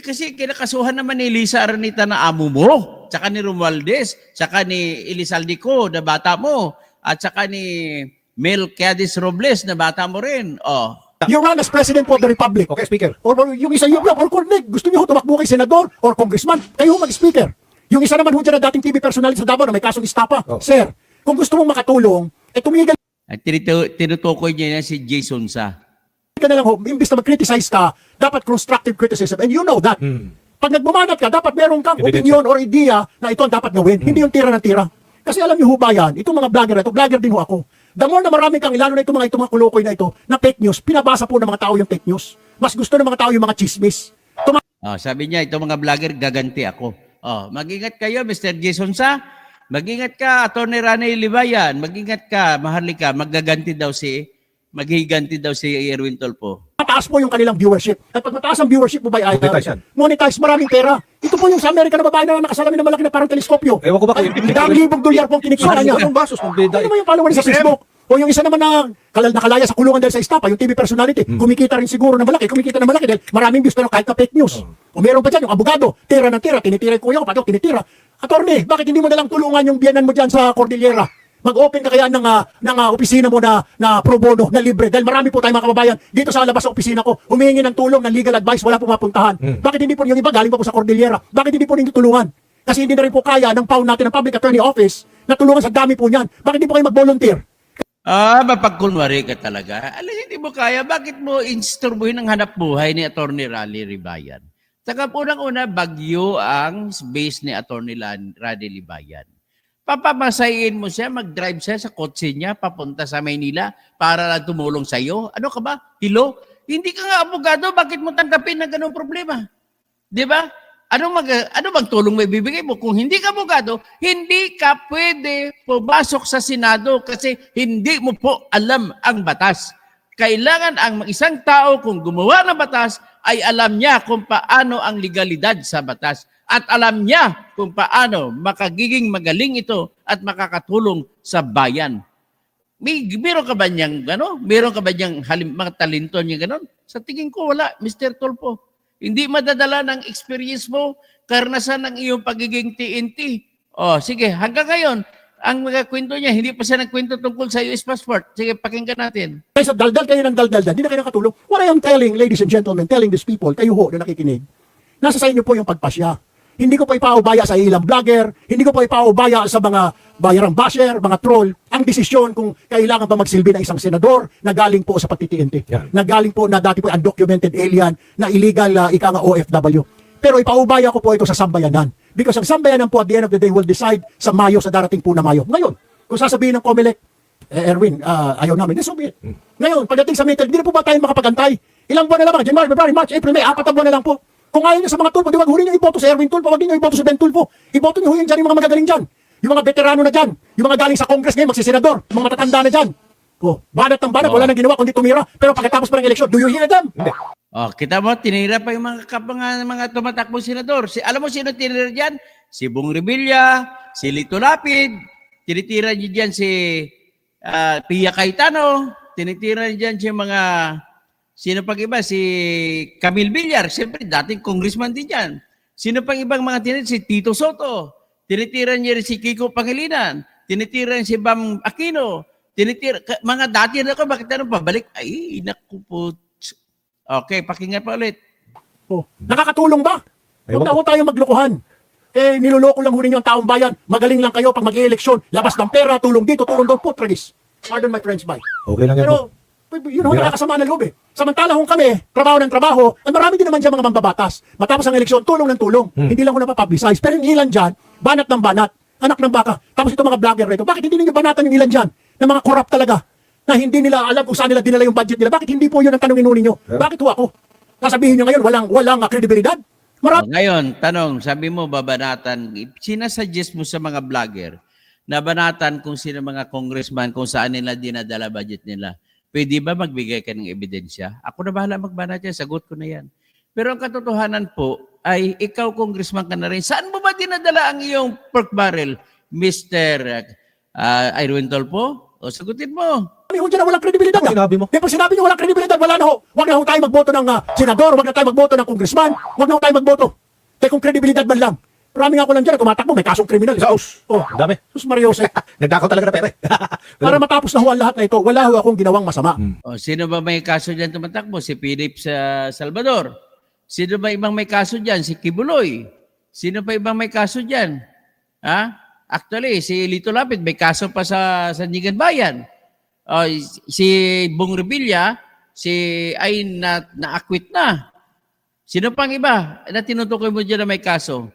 Speaker 1: kasi kinakasuhan naman ni Lisa Aranita na amo mo, tsaka ni Romualdez, tsaka ni Elizaldico na bata mo, at tsaka ni Mel Cadiz Robles na bata mo rin. Oh.
Speaker 2: You run as President of the Republic.
Speaker 3: Okay, Speaker.
Speaker 2: Or yung isa yung or Corneg, gusto niyo ho tumakbo kay senador or congressman, kayo ho mag-speaker. Yung isa naman ho dyan na dating TV personality sa Davao na may kasong istapa.
Speaker 3: Oh.
Speaker 2: Sir, kung gusto mong makatulong, tumigil
Speaker 1: At tinutukoy niya yan si Jason Sa.
Speaker 2: ka na lang ho, imbis na mag-criticize ka, dapat constructive criticism. And you know that. Pag nagbumanat ka, dapat meron kang
Speaker 3: Evidence.
Speaker 2: opinion or idea na ito ang dapat gawin. Hindi yung tira ng tira. Kasi alam niyo ho ba yan, itong mga vlogger na ito, vlogger din ho ako. The more na marami kang, lalo na itong mga kulokoy na ito, na fake news, pinabasa po ng mga tao yung fake news. Mas gusto ng mga tao yung mga chismis.
Speaker 1: Oh, sabi niya, itong mga vlogger, gaganti ako. Oh, mag-ingat kayo, Mr. Jason Sa. Mag-ingat ka, Atty. Rani Libayan. Mag-ingat ka, Maharlika. Maghiganti daw si Erwin Tulfo.
Speaker 2: Mataas po yung kanilang viewership. At pag mataas ang viewership mo ba ay
Speaker 3: Monetize yan.
Speaker 2: monetize, maraming pera. Ito po yung sa Amerika na babae na nakasalamin na malaki na parang teleskopyo.
Speaker 3: Ewan ko ba kayo.
Speaker 2: Dang libong dolyar po ang kinikita niya.
Speaker 3: Anong basos ng beda?
Speaker 2: Ano mo yung follower sa Facebook? O yung isa naman na nakalaya sa kulungan dahil sa istapa, yung TV personality, kumikita rin siguro na malaki, dahil maraming views pero kahit na fake news. O meron pa dyan, yung abogado, tira ng tira, tinitira yung kuya ko, pato, tinitira. Attorney, bakit hindi mo nalang tulungan yung biyanan mo dyan sa Cordillera? Mag-open ka kaya ng opisina mo na pro bono, na libre. Dahil marami po tayong mga kababayan dito sa labas sa opisina ko, humihingi ng tulong, ng legal advice, wala po mapuntahan. Bakit hindi po yung iba, galing pa po sa Cordillera, bakit hindi po ninyo tulungan? Kasi hindi na rin po kaya ng PAW natin, ng Public Attorney Office, na tulungan sa dami po niyan. Bakit hindi po kayo mag-volunteer?
Speaker 1: Mapagkunwari ka talaga. Alam, hindi mo kaya. Bakit mo insturbuhin ang hanap buhay ni Atty. Rani Libayan? Saka unang-una, Bagyo ang base ni Atty. Rani Libayan. Papamasayin mo siya, mag-drive siya sa kotse niya, papunta sa Maynila para lang tumulong sa iyo. Ano ka ba? Hilo? Hindi ka nga abogado, bakit mo tanggapin na ganung problema? Di ba? Ano bang tulong may bibigay mo? Kung hindi ka abogado, hindi ka pwede pumasok sa Senado kasi hindi mo po alam ang batas. Kailangan ang isang tao kung gumawa ng batas ay alam niya kung paano ang legalidad sa batas at alam niya kung paano makagiging magaling ito at makakatulong sa bayan. Meron ka ba niyang Meron ka ba niyang mga talento niya ganon? Sa tingin ko wala, Mr. Tulfo. Hindi madadala ng experience mo, karanasan ng iyong pagiging TNT. Oh, sige, hanggang ngayon, ang mga kwento niya, hindi pa siya nagkwento tungkol sa US passport. Sige, pakinggan natin.
Speaker 2: Kaysa daldal kayo ng daldal dyan, hindi na kayo nakatulong. What I am telling, ladies and gentlemen, telling these people, kayo ho na nakikinig, nasa sa inyo po yung pagpasya. Hindi ko pa ipaubaya sa ilang vlogger, hindi ko pa ipaubaya sa mga bayarang basher, mga troll, ang desisyon kung kailangan ba magsilbi ng isang senador na galing po sa pagtitiinti.
Speaker 3: Yan.
Speaker 2: Na galing po na dati po undocumented alien, na illegal ika nga OFW. Pero ipaubaya ko po ito sa sambayanan. Because ang sambayanan po at the end of the day will decide sa Mayo, sa darating po na Mayo. Ngayon, kung sasabihin ng COMELEC, Erwin, ayaw namin, so be it. Ngayon, pagdating sa meeting, hindi na po ba tayo makapagantay? Ilang buwan na lang, January, February, March, April, May, 4 na buwan na lang po. Kung ayaw niyo sa mga Tulfo, di wag huli niyo iboto sa Erwin Tulfo, wag niyo iboto sa Ben Tulfo. Iboto niyo yung dyan yung mga magagaling dyan. Yung mga veterano na dyan. Yung mga galing sa Congress ngayon, magsisenador. Yung mga matatanda na dyan. Oh, banat ng banat, wala nang ginawa kundi tumira. Pero pagkatapos pa ng eleksyon, do you hear them?
Speaker 1: Oh, kita mo, tinira pa yung mga tumatakbong senador. Alam mo sino tinira dyan? Si Bong Revilla, si Lito Lapid, tinitira niya dyan si Pia Cayetano, tinitira niya dyan si mga, sino pang iba? Si Camille Villar, siyempre dating congressman din dyan. Sino pang ibang mga tinitira? Si Tito Soto, tinitira niya rin si Kiko Pangilinan, tinitira niya si Bam Aquino, mga dati na ako, bakit ano pabalik? Ay, naku po. Okay, pakinggan pa ulit.
Speaker 2: Oh, nakakatulong ba? Huwag na ho tayo maglokohan. Eh, niloloko lang ho ninyo ang taong bayan. Magaling lang kayo pag mag-eleksyon. Labas ng pera, tulong dito, tulong doon. Putragis. Pardon my French bye.
Speaker 3: Okay lang yan po.
Speaker 2: Pero, yun ho, nakakasama ng loob eh. Samantala ho kami, trabaho ng trabaho, at marami din naman dyan mga mambabatas. Matapos ang eleksyon, tulong ng tulong. Hindi lang ko napapublicize. Pero yung ilan dyan, banat ng banat, anak ng baka. Tapos ito mga vlogger rito, bakit hindi ninyo banatan yung ilan dyan? Na mga corrupt talaga. Na hindi nila alam kung saan nila dinala yung budget nila. Bakit hindi po yun ang tanongin ho ninyo? Bakit ho ako? Sasabihin nyo ngayon, walang kredibilidad? Marami.
Speaker 1: Ngayon, tanong, sabi mo, babanatan, sinasuggest mo sa mga vlogger na banatan kung sino mga congressman, kung saan nila dinadala budget nila. Pwede ba magbigay ka ng ebidensya? Ako na bahala magbanat yan, sagot ko na yan. Pero ang katotohanan po ay ikaw, congressman ka na rin. Saan mo ba dinadala ang iyong pork barrel, Mr. Irwin Tolpo? O sagutin mo.
Speaker 2: Kami ho dyan na walang kredibilidad.
Speaker 3: Ano sinabi mo?
Speaker 2: Pag sinabi nyo walang kredibilidad, wala na ho. Huwag na ho tayo magboto ng senador, huwag na tayo magboto ng congressman, huwag na ho tayo magboto. Kaya kung kredibilidad man lang. Maraming ako lang dyan na tumatakbo, may kasong kriminal.
Speaker 3: Saus.
Speaker 2: Oh,
Speaker 3: Ang dami.
Speaker 2: Sus Mariose.
Speaker 3: Nagdakaw talaga na pera eh.
Speaker 2: Para matapos na ho ang lahat na ito, wala ho akong ginawang masama.
Speaker 1: O, sino ba may kaso dyan tumatakbo? Si Philip sa Salvador. Sino ba ibang may kaso dyan? Si Kibuloy. Sino pa ibang may kaso dyan? Ha? Actually, si Lito Lapid may kaso pa sa Sandigan Bayan. O, si Bong Revilla, ay na-acquit na. Sino pang iba na tinutukoy mo dyan na may kaso?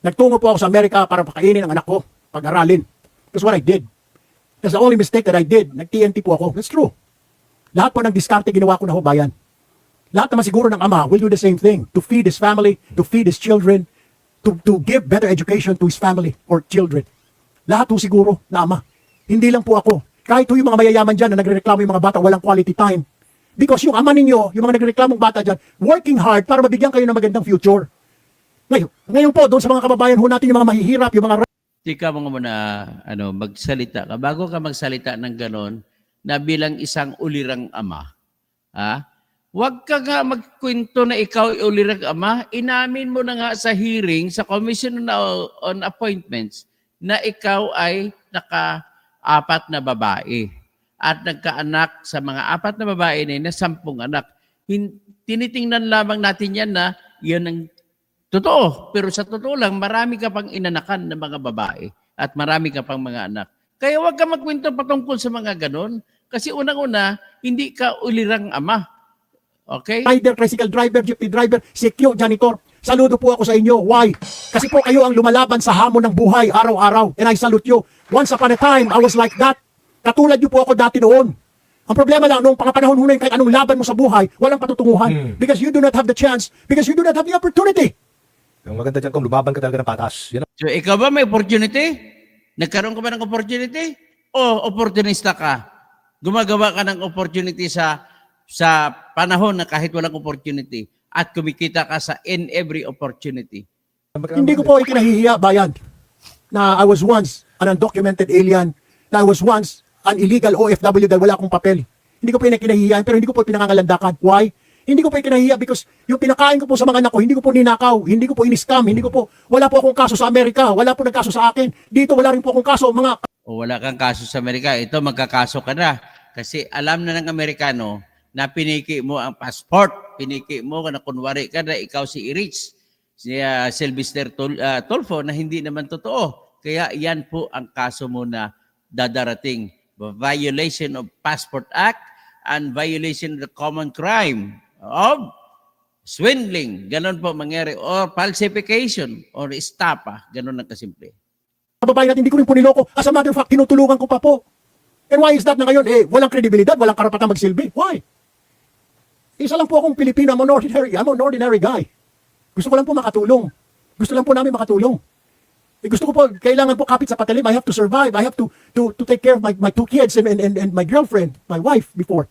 Speaker 2: Nagtungo po ako sa Amerika para pakainin ang anak ko, pag-aralin. That's what I did. That's the only mistake that I did. Nag-TNT po ako. That's true. Lahat po ng diskarte ginawa ko na ho, bayan. Lahat naman siguro ng ama will do the same thing. To feed his family, to feed his children, to give better education to his family or children. Lahat po siguro na ama. Hindi lang po ako. Kahit po yung mga mayayaman dyan na nagrereklamo yung mga bata walang quality time. Because yung ama ninyo, yung mga nagreklamong bata dyan, working hard para mabigyan kayo ng magandang future. Ngayon po, doon sa mga kababayan ho natin, yung mga mahihirap, yung mga
Speaker 1: Tika mo muna magsalita ka. Bago ka magsalita ng ganon, na bilang isang ulirang ama, huwag ka nga magkwento na ikaw ay ulirang ama. Inamin mo na nga sa hearing, sa Commission on Appointments, na ikaw ay naka-apat na babae. At nagkaanak sa mga apat na babae na 10 anak. Tinitingnan lamang natin yan na yan ang totoo. Pero sa totoo lang, marami ka pang inanakan ng mga babae at marami ka pang mga anak. Kaya huwag ka magkwento patungkol sa mga ganon. Kasi unang-una, hindi ka ulirang ama. Okay?
Speaker 2: rider, tricycle driver, jeepney driver, CQ, janitor. Saludo po ako sa inyo. Why? Kasi po kayo ang lumalaban sa hamon ng buhay araw-araw. And I salute you. Once upon a time, I was like that. Katulad niyo po ako dati noon. Ang problema lang, noong panahon hunayin, kahit anong laban mo sa buhay, walang patutunguhan. Because you do not have the chance. Because you do not have the opportunity.
Speaker 3: Yung maganda dyan kung lumaban ka talaga ng patas. Yan
Speaker 1: So ikaw ba may opportunity? Nagkaroon ka ba ng opportunity? O opportunista ka? Gumagawa ka ng opportunity sa panahon na kahit walang opportunity at kumikita ka sa in every opportunity.
Speaker 2: Hindi ko po ikinahihiya, bayan, na I was once an undocumented alien, na I was once an illegal OFW dahil wala akong papel. Hindi ko po ikinahihiya, pero hindi ko po pinangangalandakan. Why? Hindi ko po ikinahihiya because yung pinakain ko po sa mga anak ko, hindi ko po ninakaw, hindi ko po in-scam, wala po akong kaso sa Amerika, wala po nagkaso sa akin. Dito wala rin po akong kaso, mga
Speaker 1: O wala kang kaso sa Amerika, ito magkakaso ka na. Kasi alam na ng Amerikano na piniki mo ang passport, piniki mo na kunwari ka na ikaw si Erich, si Sylvester Tolfo na hindi naman totoo. Kaya yan po ang kaso mo na dadarating. Violation of Passport Act and violation of the common crime of swindling. Ganon po mangyari. Or falsification or estafa. Ganon ang kasimple.
Speaker 2: kababayan natin, hindi ko rin po niloko. As a matter of fact, tinutulungan ko pa po. And why is that na ngayon? Walang kredibilidad, walang karapatang magsilbi. Why? Isa lang po akong Pilipino, I'm an ordinary guy. Gusto ko lang po makatulong. Gusto lang po namin makatulong. Gusto ko po, kailangan po kapit sa patalim. I have to survive. I have to take care of my 2 kids and my girlfriend, my wife before.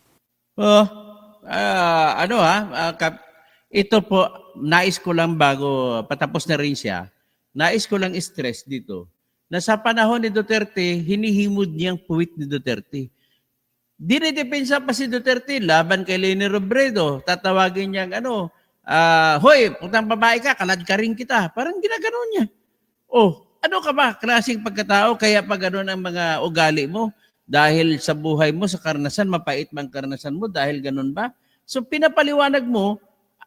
Speaker 1: Ito po, nais ko lang bago patapos na rin siya, nais ko lang stress dito na sa panahon ni Duterte, hinihimod niyang puwit ni Duterte. Dinidepensa pa si Duterte laban kay Leni Robredo. Tatawagin niyang hoy, putang babae ka, kalad ka rin kita. Parang ginaganon niya. Ano ka ba? Klaseng pagkatao, kaya pag gano'n ang mga ugali mo, dahil sa buhay mo, sa karanasan, mapait mang karanasan mo, dahil gano'n ba? So pinapaliwanag mo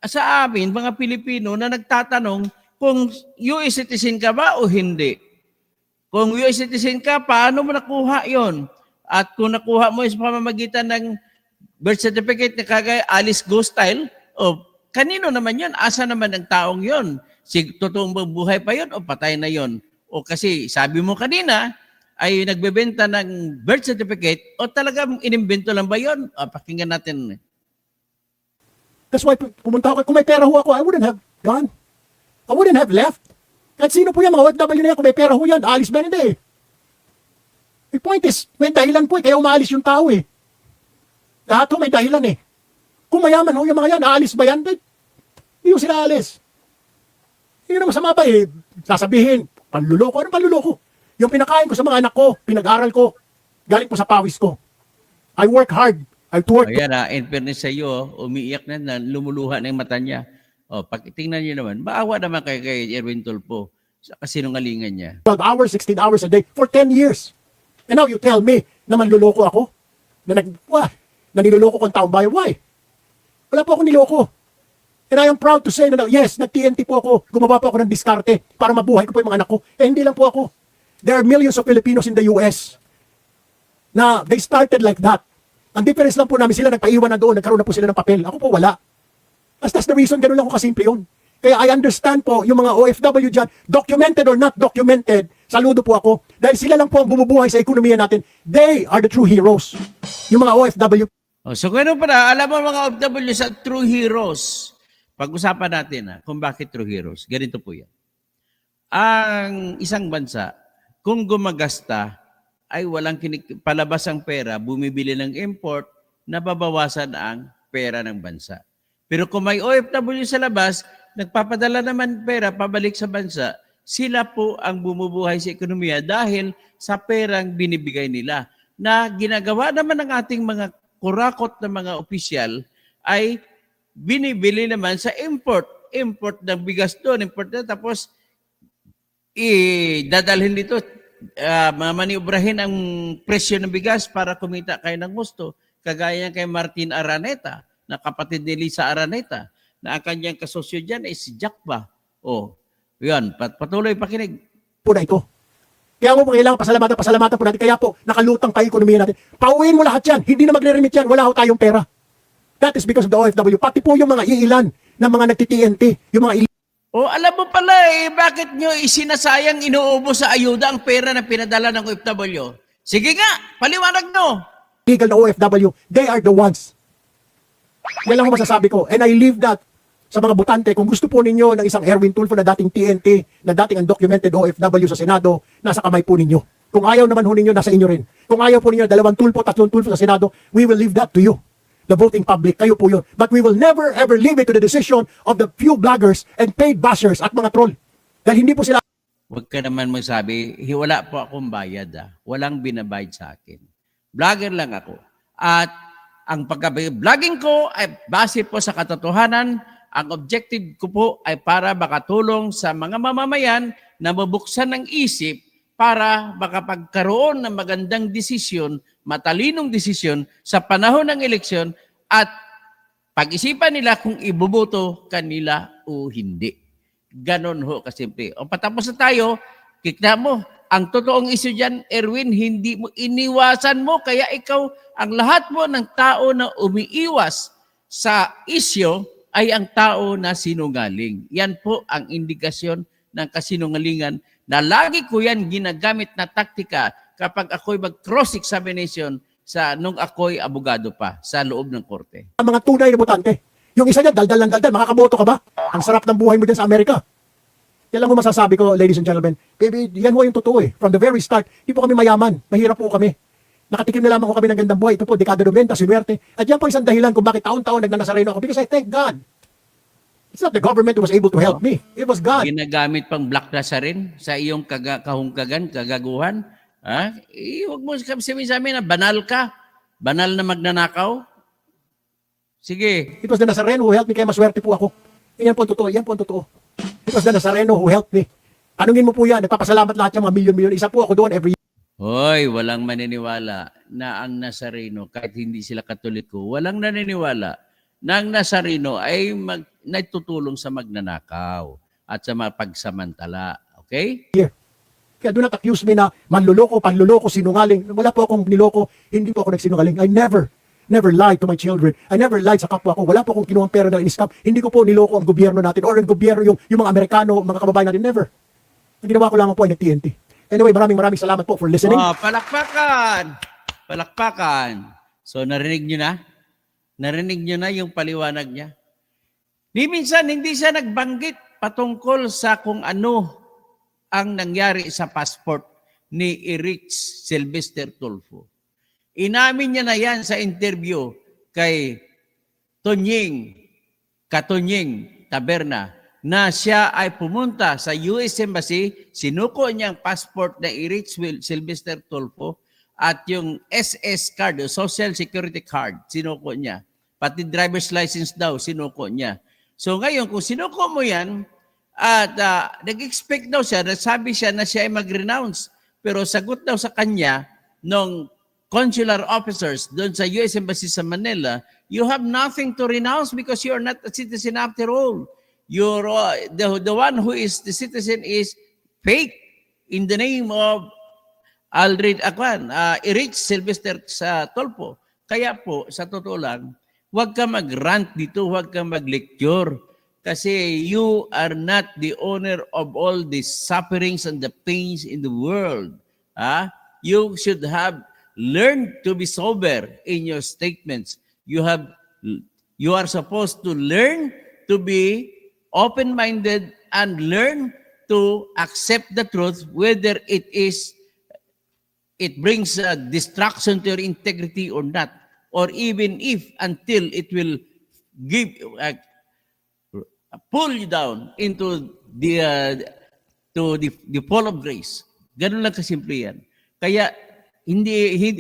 Speaker 1: sa amin, mga Pilipino, na nagtatanong, kung US citizen ka ba o hindi. Kung US citizen ka, paano mo nakuha yon? At kung nakuha mo sa pamamagitan ng birth certificate na kagaya Alice Go style, o kanino naman yon? Asa naman ang taong yon? Totoong buhay pa yon o patay na yon? O kasi sabi mo kanina, ay nagbebenta ng birth certificate o talagang inimbento lang ba yon? O, pakinggan natin.
Speaker 2: That's why pumunta ako. Kung may pera ho ako, I wouldn't have gone. I wouldn't have left. Kahit sino po yan, mga OFW na yan, kung may pera ho yan, aalis ba hindi eh. The point is, may dahilan po eh, kaya umaalis yung tao eh. Lahat ho may dahilan eh. Kung mayaman ho yung mga yan, aalis ba yan? Hindi ho sila aalis. Hindi na masama pa eh. Sasabihin, panluloko. Anong panluloko? Yung pinakain ko sa mga anak ko, pinag-aral ko, galing po sa pawis ko. I work hard. I work.
Speaker 1: Ayan in fairness sa iyo, umiiyak na lumuluha na yung mata niya. O, tingnan niyo naman, maawa naman kay Erwin Tulfo sa kasinungalingan niya.
Speaker 2: 12 hours, 16 hours a day for 10 years. And now you tell me na manluloko ako? Na niloloko ko ang taong bayan? Why? Wala po akong niloko. And I am proud to say na yes, nag-TNT po ako. Gumawa po ako ng diskarte para mabuhay ko po yung mga anak ko. Eh, hindi lang po ako. There are millions of Filipinos in the US na they started like that. Ang difference lang po namin, sila nagpaiwan na doon, nagkaroon na po sila ng papel. Ako po wala. That's the reason, ganun lang ko kasimple yun. Kaya I understand po, yung mga OFW dyan, documented or not documented, saludo po ako. Dahil sila lang po ang bumubuhay sa ekonomiya natin. They are the true heroes. Yung mga OFW.
Speaker 1: So gano'n pala, alam mo mga OFW sa true heroes. Pag-usapan natin kung bakit true heroes. Ganito po yan. Ang isang bansa, kung gumagasta, ay walang palabas ang pera, bumibili ng import, nababawasan ang pera ng bansa. Pero kung may OFW sa labas, nagpapadala naman pera pabalik sa bansa, sila po ang bumubuhay sa ekonomiya dahil sa perang binibigay nila. Na ginagawa naman ng ating mga kurakot na mga opisyal ay binibili naman sa import. Import ng bigas doon, import na, tapos dadalhin dito, maniobrahin ang presyo ng bigas para kumita kayo ng gusto. Kagaya kay Martin Araneta, na kapatid ni Lisa Araneta, na ang kanyang kasosyo dyan ay si Jack ba? Yan, patuloy pakinig.
Speaker 2: Po na ito. Kaya mo po kailangan pasalamatan po natin. Kaya po, nakalutang tayo ekonomiya natin. Pauwiin mo lahat yan. Hindi na magre-remit yan. Wala ho tayong pera. That is because of the OFW. Pati po yung mga iilan ng mga nagti-TNT. Yung mga
Speaker 1: Alam mo pala bakit nyo isinasayang inuubos sa ayuda ang pera na pinadala ng OFW? Sige nga, paliwanag nyo.
Speaker 2: illegal na OFW, they are the ones. Yan lang ang masasabi ko. And I leave that sa mga botante. Kung gusto po ninyo ng isang Erwin Tulfo na dating TNT, na dating undocumented OFW sa Senado, nasa kamay po ninyo. Kung ayaw naman ho ninyo, nasa inyo rin. Kung ayaw po ninyo, 2 Tulfo, 3 Tulfo sa Senado, we will leave that to you. The voting public, kayo po yun. But we will never ever leave it to the decision of the few bloggers and paid bashers at mga troll. Dahil hindi po sila...
Speaker 1: Huwag ka naman magsabi, wala po akong bayad. Walang binabayad sa akin. Vlogger lang ako. At ang pagka-vlogging ko ay base po sa katotohanan. Ang objective ko po ay para makatulong sa mga mamamayan na mabuksan ng isip para makapagkaroon ng magandang desisyon, matalinong desisyon sa panahon ng eleksyon at pag-isipan nila kung iboboto kanila o hindi. Ganon ho kasimple. O patapos na tayo, kikita mo, ang totoong issue dyan, Erwin, hindi mo iniwasan mo, kaya ikaw, ang lahat mo ng tao na umiiwas sa issue ay ang tao na sinungaling. Yan po ang indikasyon ng kasinungalingan na lagi ko yan ginagamit na taktika kapag ako'y mag-cross-examination nung ako'y abogado pa sa loob ng korte.
Speaker 2: Ang mga tunay na botante. Yung isa dyan, daldal ng daldal, makakaboto ka ba? Ang sarap ng buhay mo dyan sa Amerika. Yan lang ho masasabi ko, ladies and gentlemen. Baby, yan ho yung totoo eh. From the very start, hindi po kami mayaman. Mahirap po kami. Nakatikim na lamang ko kami ng gandang buhay. Ito po, dekada 90, sinuwerte. At yan po isang dahilan kung bakit taon-taon nagnanasareno ako. Because I thank God. It's not the government who was able to help me. It was God.
Speaker 1: Ginagamit pang black rasa rin sa iyong kahungkagan, kagaguhan. Huwag mo sabihin sa amin na banal ka. Banal na magnanakaw. Sige.
Speaker 2: It was the Nazareno who helped me, kaya maswerte po ako. Yan po ang totoo, yan po ang totoo. It was the Nazareno who helped me. Anungin mo po yan, nagpapasalamat lahat yung mga milyon-milyon. Isa po ako doon every year.
Speaker 1: Hoy, walang maniniwala na ang Nazareno, kahit hindi sila Katoliko, walang naniniwala na ang Nazareno ay nagtutulong sa magnanakaw. at sa mga pagsamantala. Okay?
Speaker 2: Kaya do not accuse me na manluloko, panluloko, sinungaling. Wala po akong niloko. Hindi po ako nagsinungaling. I never lied to my children. I never lied sa kapwa ko. Wala po akong kinuhang pera na in-scam. Hindi ko po niloko ang gobyerno natin or ang gobyerno yung mga Amerikano, mga kababayan natin. Never. Ang ginawa ko lamang po ay nag-TNT. Anyway, maraming salamat po for listening.
Speaker 1: Palakpakan! Palakpakan! So narinig nyo na? Narinig nyo na yung paliwanag niya? Minsan hindi siya nagbanggit patungkol sa kung ano ang nangyari sa passport ni Erich Sylvester Tulfo. Inamin niya na yan sa interview kay Katunying Taberna na siya ay pumunta sa US Embassy, sinuko niya ang passport na Erich Sylvester Tulfo at yung SS card, o Social Security Card, sinuko niya. Pati driver's license daw, sinuko niya. So ngayon, kung sinuko mo yan, at nag-expect daw siya, sabi siya na siya ay mag-renounce. Pero sagot daw sa kanya ng consular officers doon sa US Embassy sa Manila, you have nothing to renounce because you are not a citizen after all. You're, the one who is the citizen is fake in the name of Erich Sylvester sa Tulfo. Kaya po, sa totoo lang, huwag ka mag-rant dito, huwag ka mag-lecture. Kasi you are not the owner of all the sufferings and the pains in the world. You should have learned to be sober in your statements. You are supposed to learn to be open-minded and learn to accept the truth, whether it brings destruction to your integrity or not, or even if until it will pull you down into the fall of grace. Ganun lang kasimple yan. Kaya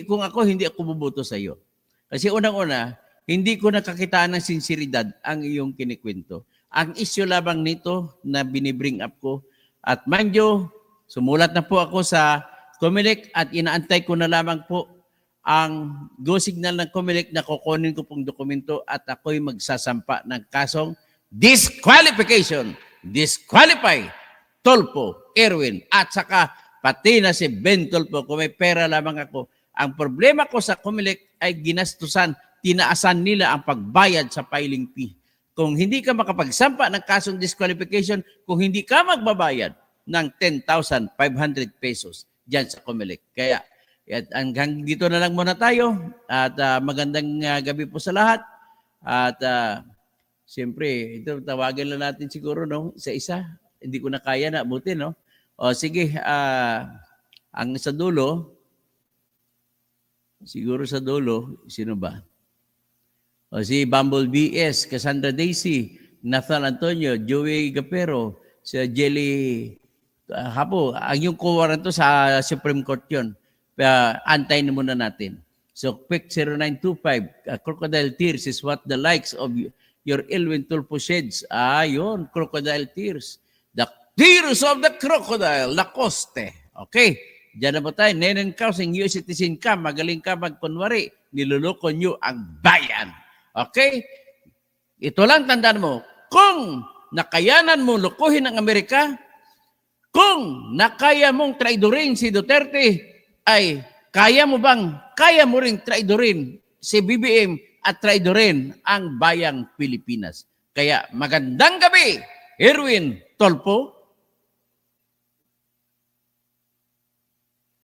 Speaker 1: kung hindi ako bubuto sa iyo. Kasi unang-una, hindi ko nakakitaan ng sinseridad ang iyong kinikwento. Ang issue labang nito na binibring up ko, at mind you, sumulat na po ako sa COMELEC at inaantay ko na lamang po ang go signal ng COMELEC na kukunin ko pong dokumento at ako'y magsasampa ng kasong disqualification. Disqualify Tulfo, Erwin, at saka pati na si Ben Tulfo kung may pera lamang ako. Ang problema ko sa COMELEC ay ginastusan, tinaasan nila ang pagbayad sa filing fee. Kung hindi ka makapagsampa ng kasong disqualification, kung hindi ka magbabayad ng 10,500 pesos dyan sa COMELEC. Kaya hanggang dito na lang muna tayo at magandang gabi po sa lahat. At siyempre, ito tawagan lang natin siguro no, isa-isa. Hindi ko na kaya na abutin, no? O sige, ang sa dulo, siguro sa dulo, sino ba? O si Bumblebee S, Cassandra Daisy, Nathan Antonio, Joey Gapero, si Jelly Hapo. Ang yung kuwaran to sa Supreme Court yun. Antayin muna natin. So, quick 0925, crocodile tears is what the likes of your Elwin Tulfo sheds. Yun, crocodile tears. The tears of the crocodile, Lacoste. Okay, diyan na po tayo. Nenen Kausing, US citizen ka, magaling ka magkunwari, niluloko nyo ang bayan. Okay? Ito lang tandaan mo, kung nakayanan mo lukuhin ang Amerika, kung nakaya mong traidorin si Duterte, ay kaya mo ring traidorin si BBM at traidorin ang bayang Pilipinas. Kaya magandang gabi, Erwin Tulfo.